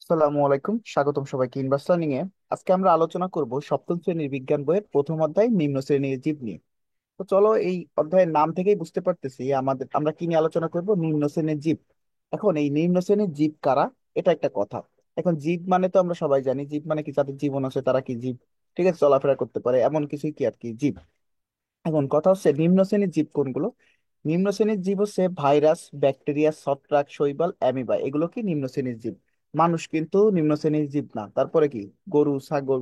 আসসালামু আলাইকুম, স্বাগতম সবাইকে ইনভার্স লার্নিং এ। আজকে আমরা আলোচনা করব সপ্তম শ্রেণীর বিজ্ঞান বইয়ের প্রথম অধ্যায় নিম্ন শ্রেণীর জীব নিয়ে। তো চলো, এই অধ্যায়ের নাম থেকেই বুঝতে পারতেছি আমরা কি নিয়ে আলোচনা করব, নিম্ন শ্রেণীর জীব। এখন এই নিম্ন শ্রেণীর জীব কারা, এটা একটা কথা। এখন জীব মানে তো আমরা সবাই জানি, জীব মানে কি, যাদের জীবন আছে তারা কি জীব। ঠিক আছে, চলাফেরা করতে পারে এমন কিছুই কি আর কি জীব। এখন কথা হচ্ছে নিম্ন শ্রেণীর জীব কোনগুলো। নিম্ন শ্রেণীর জীব হচ্ছে ভাইরাস, ব্যাকটেরিয়া, ছত্রাক, শৈবাল, অ্যামিবা, এগুলো কি নিম্ন শ্রেণীর জীব। মানুষ কিন্তু নিম্ন শ্রেণীর জীব না। তারপরে কি গরু, ছাগল,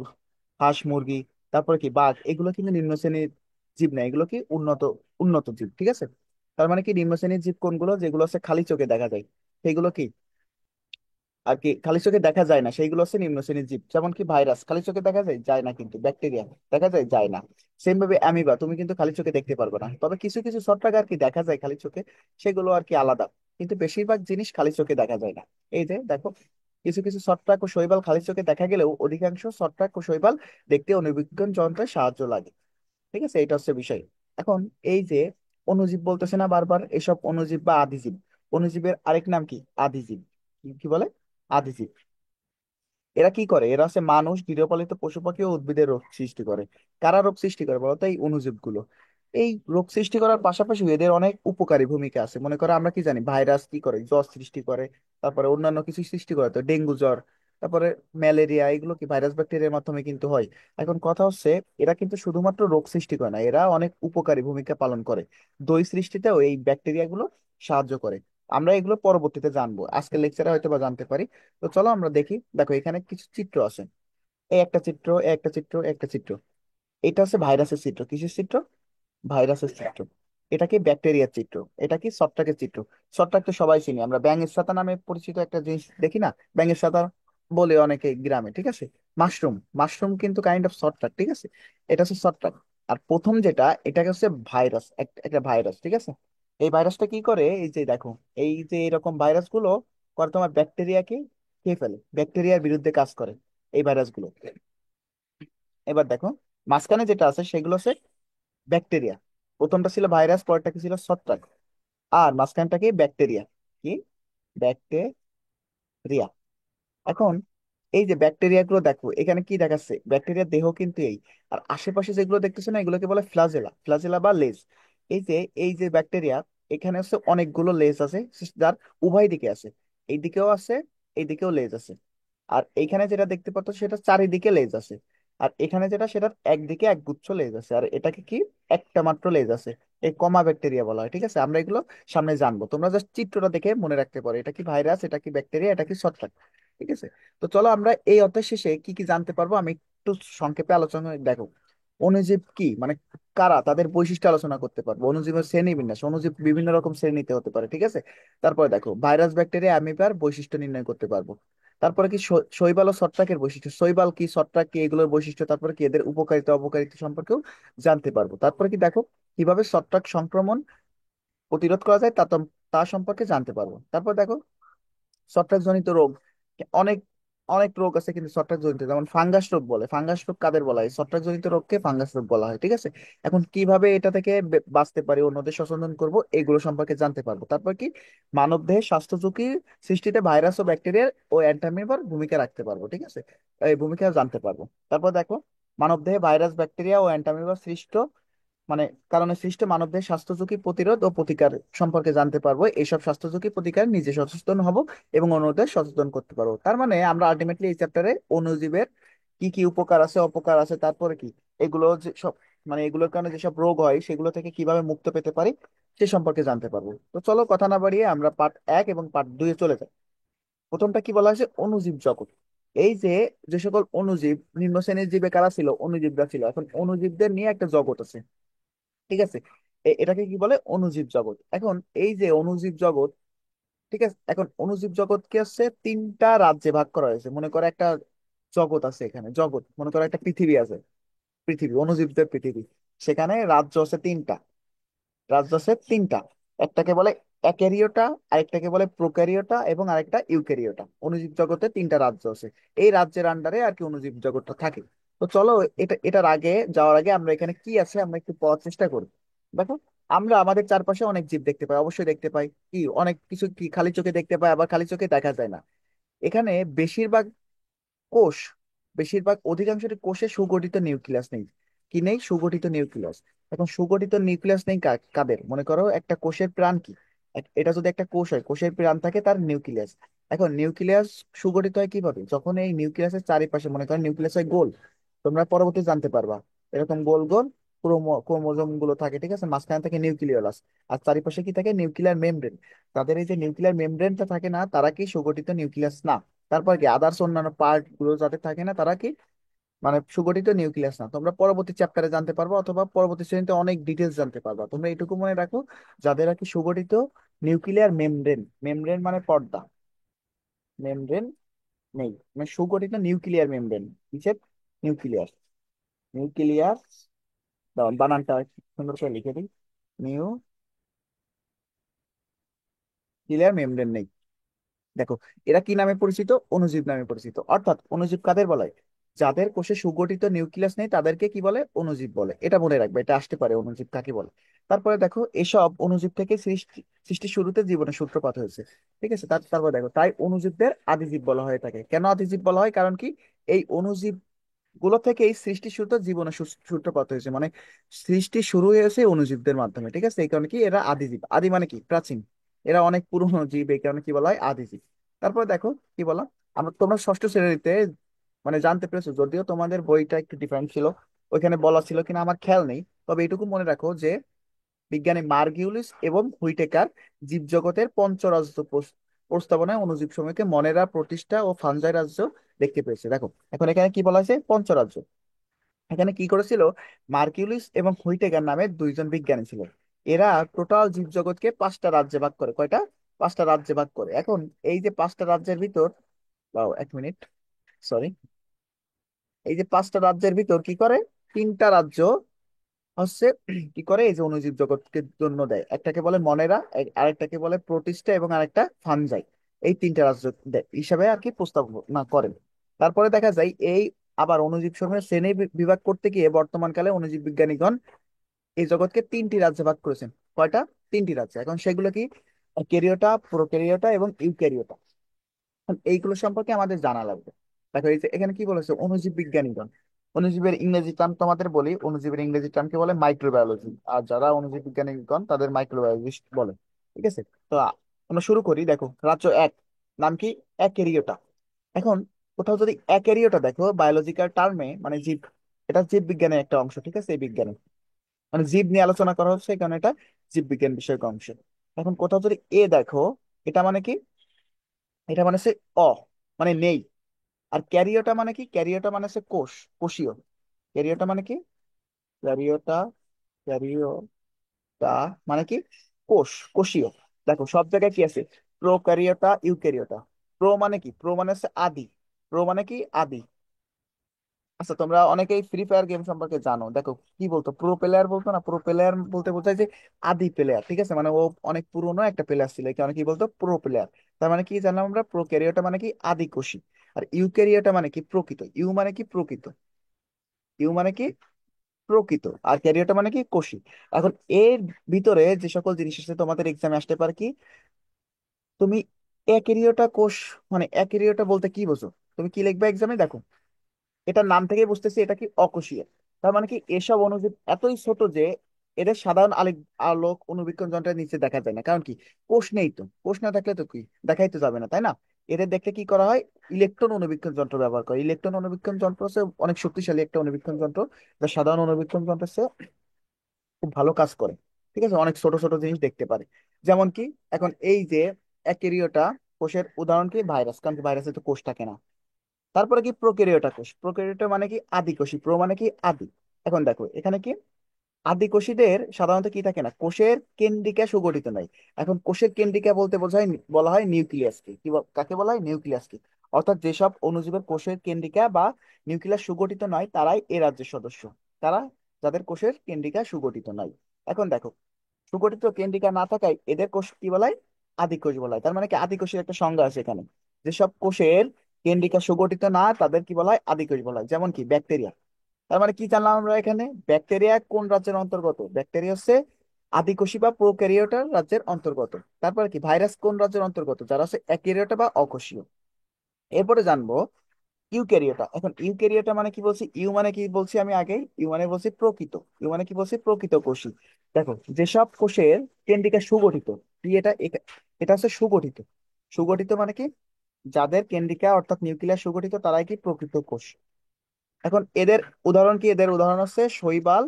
হাঁস, মুরগি, তারপরে কি বাঘ, এগুলো কিন্তু নিম্ন শ্রেণীর জীব না, এগুলো কি উন্নত উন্নত জীব। ঠিক আছে, তার মানে কি নিম্ন শ্রেণীর জীব কোনগুলো, যেগুলো হচ্ছে খালি চোখে দেখা যায় সেগুলো কি আর কি খালি চোখে দেখা যায় না, সেইগুলো হচ্ছে নিম্ন শ্রেণীর জীব। যেমন কি ভাইরাস খালি চোখে দেখা যায় যায় না, কিন্তু ব্যাকটেরিয়া দেখা যায় যায় না। সেম ভাবে অ্যামিবা তুমি কিন্তু খালি চোখে দেখতে পারবে না, তবে কিছু কিছু ছত্রাক আর কি দেখা যায় খালি চোখে, সেগুলো আর কি আলাদা। কিন্তু বেশিরভাগ জিনিস খালি চোখে দেখা যায় না। এই যে দেখো, কিছু কিছু ছত্রাক ও শৈবাল খালি চোখে দেখা গেলেও অধিকাংশ ছত্রাক ও শৈবাল দেখতে অনুবীক্ষণ যন্ত্রের সাহায্য লাগে। ঠিক আছে, এটা হচ্ছে বিষয়। এখন এই যে অণুজীব বলতেছে না বারবার, এসব অণুজীব বা আদিজীব। অণুজীবের আরেক নাম কি, আদিজীব। কি কি বলে, আদিজীব। এরা কি করে, এরা হচ্ছে মানুষ, গৃহপালিত পশু পাখি ও উদ্ভিদের রোগ সৃষ্টি করে। কারা রোগ সৃষ্টি করে বলতো, এই অণুজীব গুলো। এই রোগ সৃষ্টি করার পাশাপাশি এদের অনেক উপকারী ভূমিকা আছে। মনে করো আমরা কি জানি, ভাইরাস কি করে, জ্বর সৃষ্টি করে, তারপরে অন্যান্য কিছু সৃষ্টি করে, তো ডেঙ্গু জ্বর, তারপরে ম্যালেরিয়া, এগুলো কি ভাইরাস ব্যাকটেরিয়ার মাধ্যমে কিন্তু হয়। এখন কথা হচ্ছে, এরা কিন্তু শুধুমাত্র রোগ সৃষ্টি করে না, এরা অনেক উপকারী ভূমিকা পালন করে। দই সৃষ্টিতেও এই ব্যাকটেরিয়া গুলো সাহায্য করে। আমরা এগুলো পরবর্তীতে জানবো, আজকের লেকচারে হয়তো বা জানতে পারি। তো চলো আমরা দেখি। দেখো এখানে কিছু চিত্র আছে, এই একটা চিত্র, এই একটা চিত্র, এই একটা চিত্র। এটা হচ্ছে ভাইরাসের চিত্র। কিসের চিত্র, ভাইরাসের চিত্র। এটা কি ব্যাকটেরিয়ার চিত্র। এটা কি ছত্রাকের চিত্র। ছত্রাক তো সবাই চিনি আমরা, ব্যাঙের ছাতা নামে পরিচিত একটা জিনিস দেখি না, ব্যাঙের ছাতা বলে অনেকে গ্রামে। ঠিক আছে, মাশরুম, মাশরুম কিন্তু কাইন্ড অফ ছত্রাক। ঠিক আছে, এটা হচ্ছে ছত্রাক। আর প্রথম যেটা, এটা হচ্ছে ভাইরাস, একটা ভাইরাস। ঠিক আছে, এই ভাইরাসটা কি করে, এই যে দেখো, এই যে এরকম ভাইরাস গুলো করে তোমার ব্যাকটেরিয়াকে খেয়ে ফেলে, ব্যাকটেরিয়ার বিরুদ্ধে কাজ করে এই ভাইরাস গুলো। এবার দেখো, মাঝখানে যেটা আছে সেগুলো হচ্ছে ব্যাকটেরিয়া। প্রথমটা ছিল ভাইরাস, পরেরটা কি ছিল, ছত্রাক। আর মাঝখানটা কি, ব্যাকটেরিয়া। কি, ব্যাকটেরিয়া। এখন এই যে ব্যাকটেরিয়া গুলো দেখো, এখানে কি দেখাচ্ছে, ব্যাকটেরিয়ার দেহ কিন্তু এই। আর আশেপাশে যেগুলো দেখতেছো না, এগুলোকে বলে ফ্লাজেলা, ফ্লাজেলা বা লেজ। এই যে ব্যাকটেরিয়া, এখানে হচ্ছে অনেকগুলো লেজ আছে, যার উভয় দিকে আছে। এই দিকেও আছে, এই দিকেও লেজ আছে। আর এইখানে যেটা দেখতে পাচ্ছ সেটা চারিদিকে লেজ আছে। আর এখানে যেটা, সেটার একদিকে একগুচ্ছ লেজ আছে। আর এটাকে কি, একটা মাত্র লেজ আছে। এই কমা ব্যাকটেরিয়া বলা হয়। ঠিক আছে, আমরা এগুলো সামনে জানবো, তোমরা জাস্ট চিত্রটা দেখে মনে রাখতে পারো, এটা কি ভাইরাস, এটা কি ব্যাকটেরিয়া, এটা কি ছত্রাক। ঠিক আছে, তো চলো আমরা এই অধ্যায় শেষে কি কি জানতে পারবো আমি একটু সংক্ষেপে আলোচনা দেখো। অণুজীব কি মানে কারা, তাদের বৈশিষ্ট্য আলোচনা করতে পারবো। অণুজীবের শ্রেণী বিন্যাস, অণুজীব বিভিন্ন রকম শ্রেণীতে হতে পারে। ঠিক আছে, তারপরে দেখো ভাইরাস, ব্যাকটেরিয়া, অ্যামিবার বৈশিষ্ট্য নির্ণয় করতে পারবো। তারপরে কি শৈবাল ও ছত্রাকের বৈশিষ্ট্য, শৈবাল কি, ছত্রাক কি, এগুলোর বৈশিষ্ট্য। তারপরে কি এদের উপকারিতা অপকারিতা সম্পর্কেও জানতে পারবো। তারপরে কি দেখো, কিভাবে ছত্রাক সংক্রমণ প্রতিরোধ করা যায় তা সম্পর্কে জানতে পারবো। তারপর দেখো, ছত্রাক জনিত রোগ, অনেক অনেক রোগ আছে কিন্তু ছত্রাক জনিত, যেমন ফাঙ্গাস রোগ বলে। ফাঙ্গাস রোগ কাদের বলা হয়, ছত্রাক জনিত রোগকে ফাঙ্গাস রোগ বলা হয়। ঠিক আছে, এখন কিভাবে এটা থেকে বাঁচতে পারি, অন্যদের সচেতন করব, এগুলো সম্পর্কে জানতে পারবো। তারপর কি মানব দেহে স্বাস্থ্য ঝুঁকি সৃষ্টিতে ভাইরাস ও ব্যাকটেরিয়া ও অ্যান্টামিবার ভূমিকা রাখতে পারবো। ঠিক আছে, এই ভূমিকা জানতে পারবো। তারপর দেখো, মানব দেহে ভাইরাস, ব্যাকটেরিয়া ও অ্যান্টামিবার সৃষ্ট মানে কারণে সৃষ্ট মানবদেহের স্বাস্থ্য ঝুঁকি প্রতিরোধ ও প্রতিকার সম্পর্কে জানতে পারবো। এইসব স্বাস্থ্য ঝুঁকি প্রতিকার নিজে সচেতন হব এবং অন্যদের সচেতন করতে পারবো। তার মানে আমরা আলটিমেটলি এই চ্যাপ্টারে অণুজীবের কি কি উপকার আছে, অপকার আছে, তারপরে কি এগুলো যে সব এগুলোর কারণে যেসব রোগ হয় সেগুলো থেকে কিভাবে মুক্ত পেতে পারি সে সম্পর্কে জানতে পারবো। তো চলো কথা না বাড়িয়ে আমরা পার্ট 1 এবং পার্ট 2 এ চলে যাই। প্রথমটা কি বলা হয়েছে, অণুজীব জগৎ। এই যে যে সকল অণুজীব, নিম্ন শ্রেণীর জীবে কারা ছিল, অণুজীবরা ছিল। এখন অণুজীবদের নিয়ে একটা জগৎ আছে। ঠিক আছে, এটাকে কি বলে, অণুজীব জগৎ। এখন এই যে অণুজীব জগৎ, ঠিক আছে, এখন অণুজীব জগৎকে হচ্ছে 3টা রাজ্যে ভাগ করা হয়েছে। মনে করো একটা জগৎ আছে, এখানে জগৎ, মনে করো একটা পৃথিবী আছে, পৃথিবী, অণুজীবদের পৃথিবী। সেখানে রাজ্য আছে 3টা, রাজ্য আছে 3টা। একটাকে বলে অ্যাক্যারিওটা, আরেকটাকে বলে প্রোক্যারিওটা, এবং আরেকটা ইউক্যারিওটা। অণুজীব জগতে 3টা রাজ্য আছে। এই রাজ্যের আন্ডারে আর কি অণুজীব জগৎটা থাকে। তো চলো, এটার আগে যাওয়ার আগে আমরা এখানে কি আছে আমরা একটু পড়ার চেষ্টা করি। দেখো, আমরা আমাদের চারপাশে অনেক জীব দেখতে পাই, অবশ্যই দেখতে পাই। কি অনেক কিছু কি খালি চোখে দেখতে পাই, আবার খালি চোখে দেখা যায় না। এখানে বেশিরভাগ কোষ, বেশিরভাগ অধিকাংশটি কোষে সুগঠিত নিউক্লিয়াস নেই। কি নেই? সুগঠিত নিউক্লিয়াস। এখন সুগঠিত নিউক্লিয়াস নেই কাদের? মনে করো একটা কোষের প্রাণ কি, এটা যদি একটা কোষ হয়, কোষের প্রাণ থাকে তার নিউক্লিয়াস। এখন নিউক্লিয়াস সুগঠিত হয় কিভাবে? যখন এই নিউক্লিয়াসের চারিপাশে, মনে করো নিউক্লিয়াস হয় গোল, তোমরা পরবর্তী জানতে পারবা, এরকম গোল গোল ক্রোমোজোম গুলো থাকে, ঠিক আছে, মাঝখানে থাকে নিউক্লিয়াস, আর চারিপাশে কি থাকে? Nuclear membrane. তাদের এই যে নিউক্লিয়ার মেমব্রেনটা থাকে না, তারা কি সুগঠিত নিউক্লিয়াস না। তারপর কি আদার্স অন্যান্য পার্ট গুলো যাদের থাকে না, তারা কি মানে সুগঠিত নিউক্লিয়াস না। তোমরা পরবর্তী চ্যাপ্টারে জানতে পারবা, অথবা পরবর্তী শ্রেণীতে অনেক ডিটেলস জানতে পারবা। তোমরা এটুকু মনে রাখো, যাদের আর কি সুগঠিত নিউক্লিয়ার মেমব্রেন, মেমব্রেন মানে পর্দা, মেমব্রেন নেই, মানে সুগঠিত নিউক্লিয়ার মেমব্রেন, কিসের? নিউক্লিয়ার, নিউক্লিয়ার, দাও বানানটা একটু সুন্দর করে লিখে দিই, নিউক্লিয়ার মেমব্রেন নেই। দেখো, এরা কি নামে পরিচিত? অণুজীব নামে পরিচিত। অর্থাৎ অণুজীব কাদের বলে? যাদের কোষে সুগঠিত নিউক্লিয়াস নেই তাদেরকে কি বলে? অণুজীব বলে। এটা মনে রাখবে, এটা আসতে পারে অণুজীব কাকে বলে। তারপরে দেখো, এসব অণুজীব থেকে সৃষ্টির শুরুতে জীবনের সূত্রপাত হয়েছে। ঠিক আছে, তারপর দেখো, তাই অণুজীবদের আদিজীব বলা হয়ে থাকে। কেন আদিজীব বলা হয়? কারণ কি, এই অণুজীব গুলো থেকে এই সৃষ্টি শুরুতে জীবনের সূত্রপাত হয়েছে, মানে সৃষ্টি শুরু হয়েছে অণুজীবদের মাধ্যমে। ঠিক আছে, এই কারণে কি এরা আদিজীব। আদি মানে কি? প্রাচীন। এরা অনেক পুরনো জীব, এই কারণে কি বলা হয়? আদিজীব। তারপরে দেখো কি বললাম, তোমরা ষষ্ঠ শ্রেণীতে মানে জানতে পেরেছো, যদিও তোমাদের বইটা একটু ডিফারেন্ট ছিল, ওইখানে বলা ছিল কিনা আমার খেয়াল নেই, তবে এটুকু মনে রাখো যে বিজ্ঞানী মার্কিউলিস এবং হুইটেকার জীবজগতের পঞ্চরাজ্য প্রস্তাবনায় অণুজীব সমূহকে মনেরা, প্রতিষ্ঠা ও ফাঞ্জাই রাজ্য দেখতে পেয়েছে। দেখো, এখন এখানে কি বলা হয়েছে? পঞ্চরাজ্য। এখানে কি করেছিল? মার্কিউলিস এবং হুইটেকার নামে দুইজন বিজ্ঞানী ছিল। এরা টোটাল জীবজগৎকে পাঁচটা রাজ্যে ভাগ করে। কয়টা? পাঁচটা রাজ্যে ভাগ করে। এখন এই যে পাঁচটা রাজ্যের ভিতর, এক মিনিট, সরি, এই যে পাঁচটা রাজ্যের ভিতর কি করে? তিনটা রাজ্য হচ্ছে কি করে, এই যে অণুজীব জগৎকে জন্য দেয়। একটাকে বলে মনেরা, আরেকটাকে বলে প্রোটিস্টা, এবং আরেকটা ফানজাই। এই তিনটা রাজ্য হিসাবে আর কি প্রস্তাবনা করেন। তারপরে দেখা যায় এই আবার অণুজীব সমূহের শ্রেণী বিভাগ করতে গিয়ে বর্তমানকালে অণুজীব বিজ্ঞানীগণ এই জগৎকে তিনটি রাজ্যে ভাগ করেছেন। কয়টা? তিনটি রাজ্যে। এখন সেগুলো কি? ক্যারিওটা, প্রোক্যারিওটা এবং ইউক্যারিওটা। এইগুলো সম্পর্কে আমাদের জানা লাগবে। দেখো, এই যে এখানে কি বলেছে? অণুজীব বিজ্ঞানীগণ। অণুজীবের ইংরেজি টার্ম তোমাদের বলি, অণুজীবের ইংরেজি টার্মকে বলে মাইক্রোবায়োলজি, আর যারা অণুজীব বিজ্ঞানীগণ তাদের মাইক্রোবায়োলজিস্ট বলে। ঠিক আছে, তো আমরা শুরু করি। দেখো, রাজ্য এক, নাম কি? অ্যাকেরিওটা। এখন কোথাও যদি অ্যাকেরিওটা দেখো বায়োলজিক্যাল টার্মে, মানে জীব, এটা জীব বিজ্ঞানের একটা অংশ। ঠিক আছে, এই বিজ্ঞানে মানে জীব নিয়ে আলোচনা করা হচ্ছে, কারণ এটা জীব বিজ্ঞান বিষয়ক অংশ। এখন কোথাও যদি এ দেখো, এটা মানে কি? এটা মানে হচ্ছে অ, মানে নেই। আর ক্যারিওটা মানে কি? ক্যারিওটা মানে হচ্ছে কোষ, কোষীয়। ক্যারিওটা মানে কি? ক্যারিওটা, ক্যারিওটা মানে কি? কোষ, কোষীয়। দেখো সব জায়গায় কি আছে? Prokaryota, Eukaryota. প্রো মানে কি? প্রো মানে হচ্ছে আদি। প্রো মানে কি? আদি। আচ্ছা, তোমরা অনেকেই ফ্রি ফায়ার গেম সম্পর্কে জানো। দেখো কি বলতো, প্রো প্লেয়ার বলতো না? প্রো প্লেয়ার বলতে বোঝায় যে আদি প্লেয়ার। ঠিক আছে, মানে ও অনেক পুরনো একটা প্লেয়ার ছিল, একে অনেকে কি বলতো? Pro player. তার মানে কি জানলাম আমরা? প্রোক্যারিওটা মানে কি? আদি কোষী। আর ইউক্যারিওটা মানে কি? প্রকৃত। ইউ মানে কি? প্রকৃত। ইউ মানে কি? প্রকৃত। আর ক্যারিওটা মানে কি? কোষী। এখন এর ভিতরে যে সকল জিনিস আছে, তোমাদের এক্সামে আসতে পারে কি, তুমি অ্যাকেরিওটা কোষ, মানে অ্যাকেরিওটা বলতে কি বোঝো? তুমি কি লিখবে এক্সামে? দেখো, এটার নাম থেকে বুঝতেছি এটা কি? অকোষীয়। তার মানে কি, এসব অণুজীব এতই ছোট যে এদের সাধারণ আলোক অনুবীক্ষণ যন্ত্রের নিচে দেখা যায় না। কারণ কি? কোষ নেই তো। কোষ না থাকলে তো কি দেখাই তো যাবে না, তাই না? এদের দেখতে কি করা হয়? ইলেকট্রন অনুবীক্ষণ যন্ত্র ব্যবহার করে। ইলেকট্রন অনুবীক্ষণ যন্ত্র হচ্ছে অনেক শক্তিশালী একটা অনুবীক্ষণ যন্ত্র, যা সাধারণ অনুবীক্ষণ যন্ত্রের চেয়ে খুব ভালো কাজ করে। ঠিক আছে, অনেক ছোট ছোট জিনিস দেখতে পারে। যেমন কি, এখন এই যে অ্যাকেরিওটা কোষের উদাহরণ কি? ভাইরাস, কারণ ভাইরাসে তো কোষ থাকে না। তারপরে কি? প্রোক্যারিওটা কোষ। প্রোক্যারিওটা মানে কি? আদি কোষী। প্রো মানে কি? আদি। এখন দেখো এখানে কি, আদি কোষীদের সাধারণত কি থাকে না? কোষের কেন্দ্রিকা সুগঠিত নাই। এখন কোষের কেন্দ্রিকা বলতে বোঝায়, বলা হয় নিউক্লিয়াসকে। কাকে বলা হয়? নিউক্লিয়াসকে। অর্থাৎ যেসব অণুজীবের কোষের কেন্দ্রিকা বা নিউক্লিয়াস সুগঠিত নয়, তারাই এ রাজ্যের সদস্য। তারা, যাদের কোষের কেন্দ্রিকা সুগঠিত নয়। এখন দেখো, সুগঠিত কেন্দ্রিকা না থাকায় এদের কোষ কি বলা হয়? আদি কোষ বলা হয়। তার মানে কি, আদি কোষের একটা সংজ্ঞা আছে এখানে। যেসব কোষের কেন্দ্রিকা সুগঠিত না, তাদের কি বলা হয়? আদি কোষ বলা হয়। যেমন কি ব্যাকটেরিয়া। তার মানে কি জানলাম আমরা এখানে? ব্যাকটেরিয়া কোন রাজ্যের অন্তর্গত? ব্যাকটেরিয়া হচ্ছে আদিকোষী বা প্রোক্যারিওটার রাজ্যের অন্তর্গত। তারপরে কি? ভাইরাস কোন রাজ্যের অন্তর্গত? যারা হচ্ছে অ্যাকেরিওটা বা অকোষীয়। এরপরে জানবো ইউক্যারিওটা। এখন ইউক্যারিওটা মানে কি বলছি, ইউ মানে কি বলছি আমি আগে, ইউ মানে বলছি প্রকৃত, ইউ মানে কি বলছি প্রকৃত কোষী। দেখো যেসব কোষের কেন্দ্রিকা সুগঠিত, এটা এটা হচ্ছে সুগঠিত। সুগঠিত মানে কি, যাদের কেন্দ্রিকা অর্থাৎ নিউক্লিয়াস সুগঠিত তারাই কি প্রকৃত কোষ। এখন এদের উদাহরণ কি, এদের উদাহরণ হচ্ছে শৈবাল,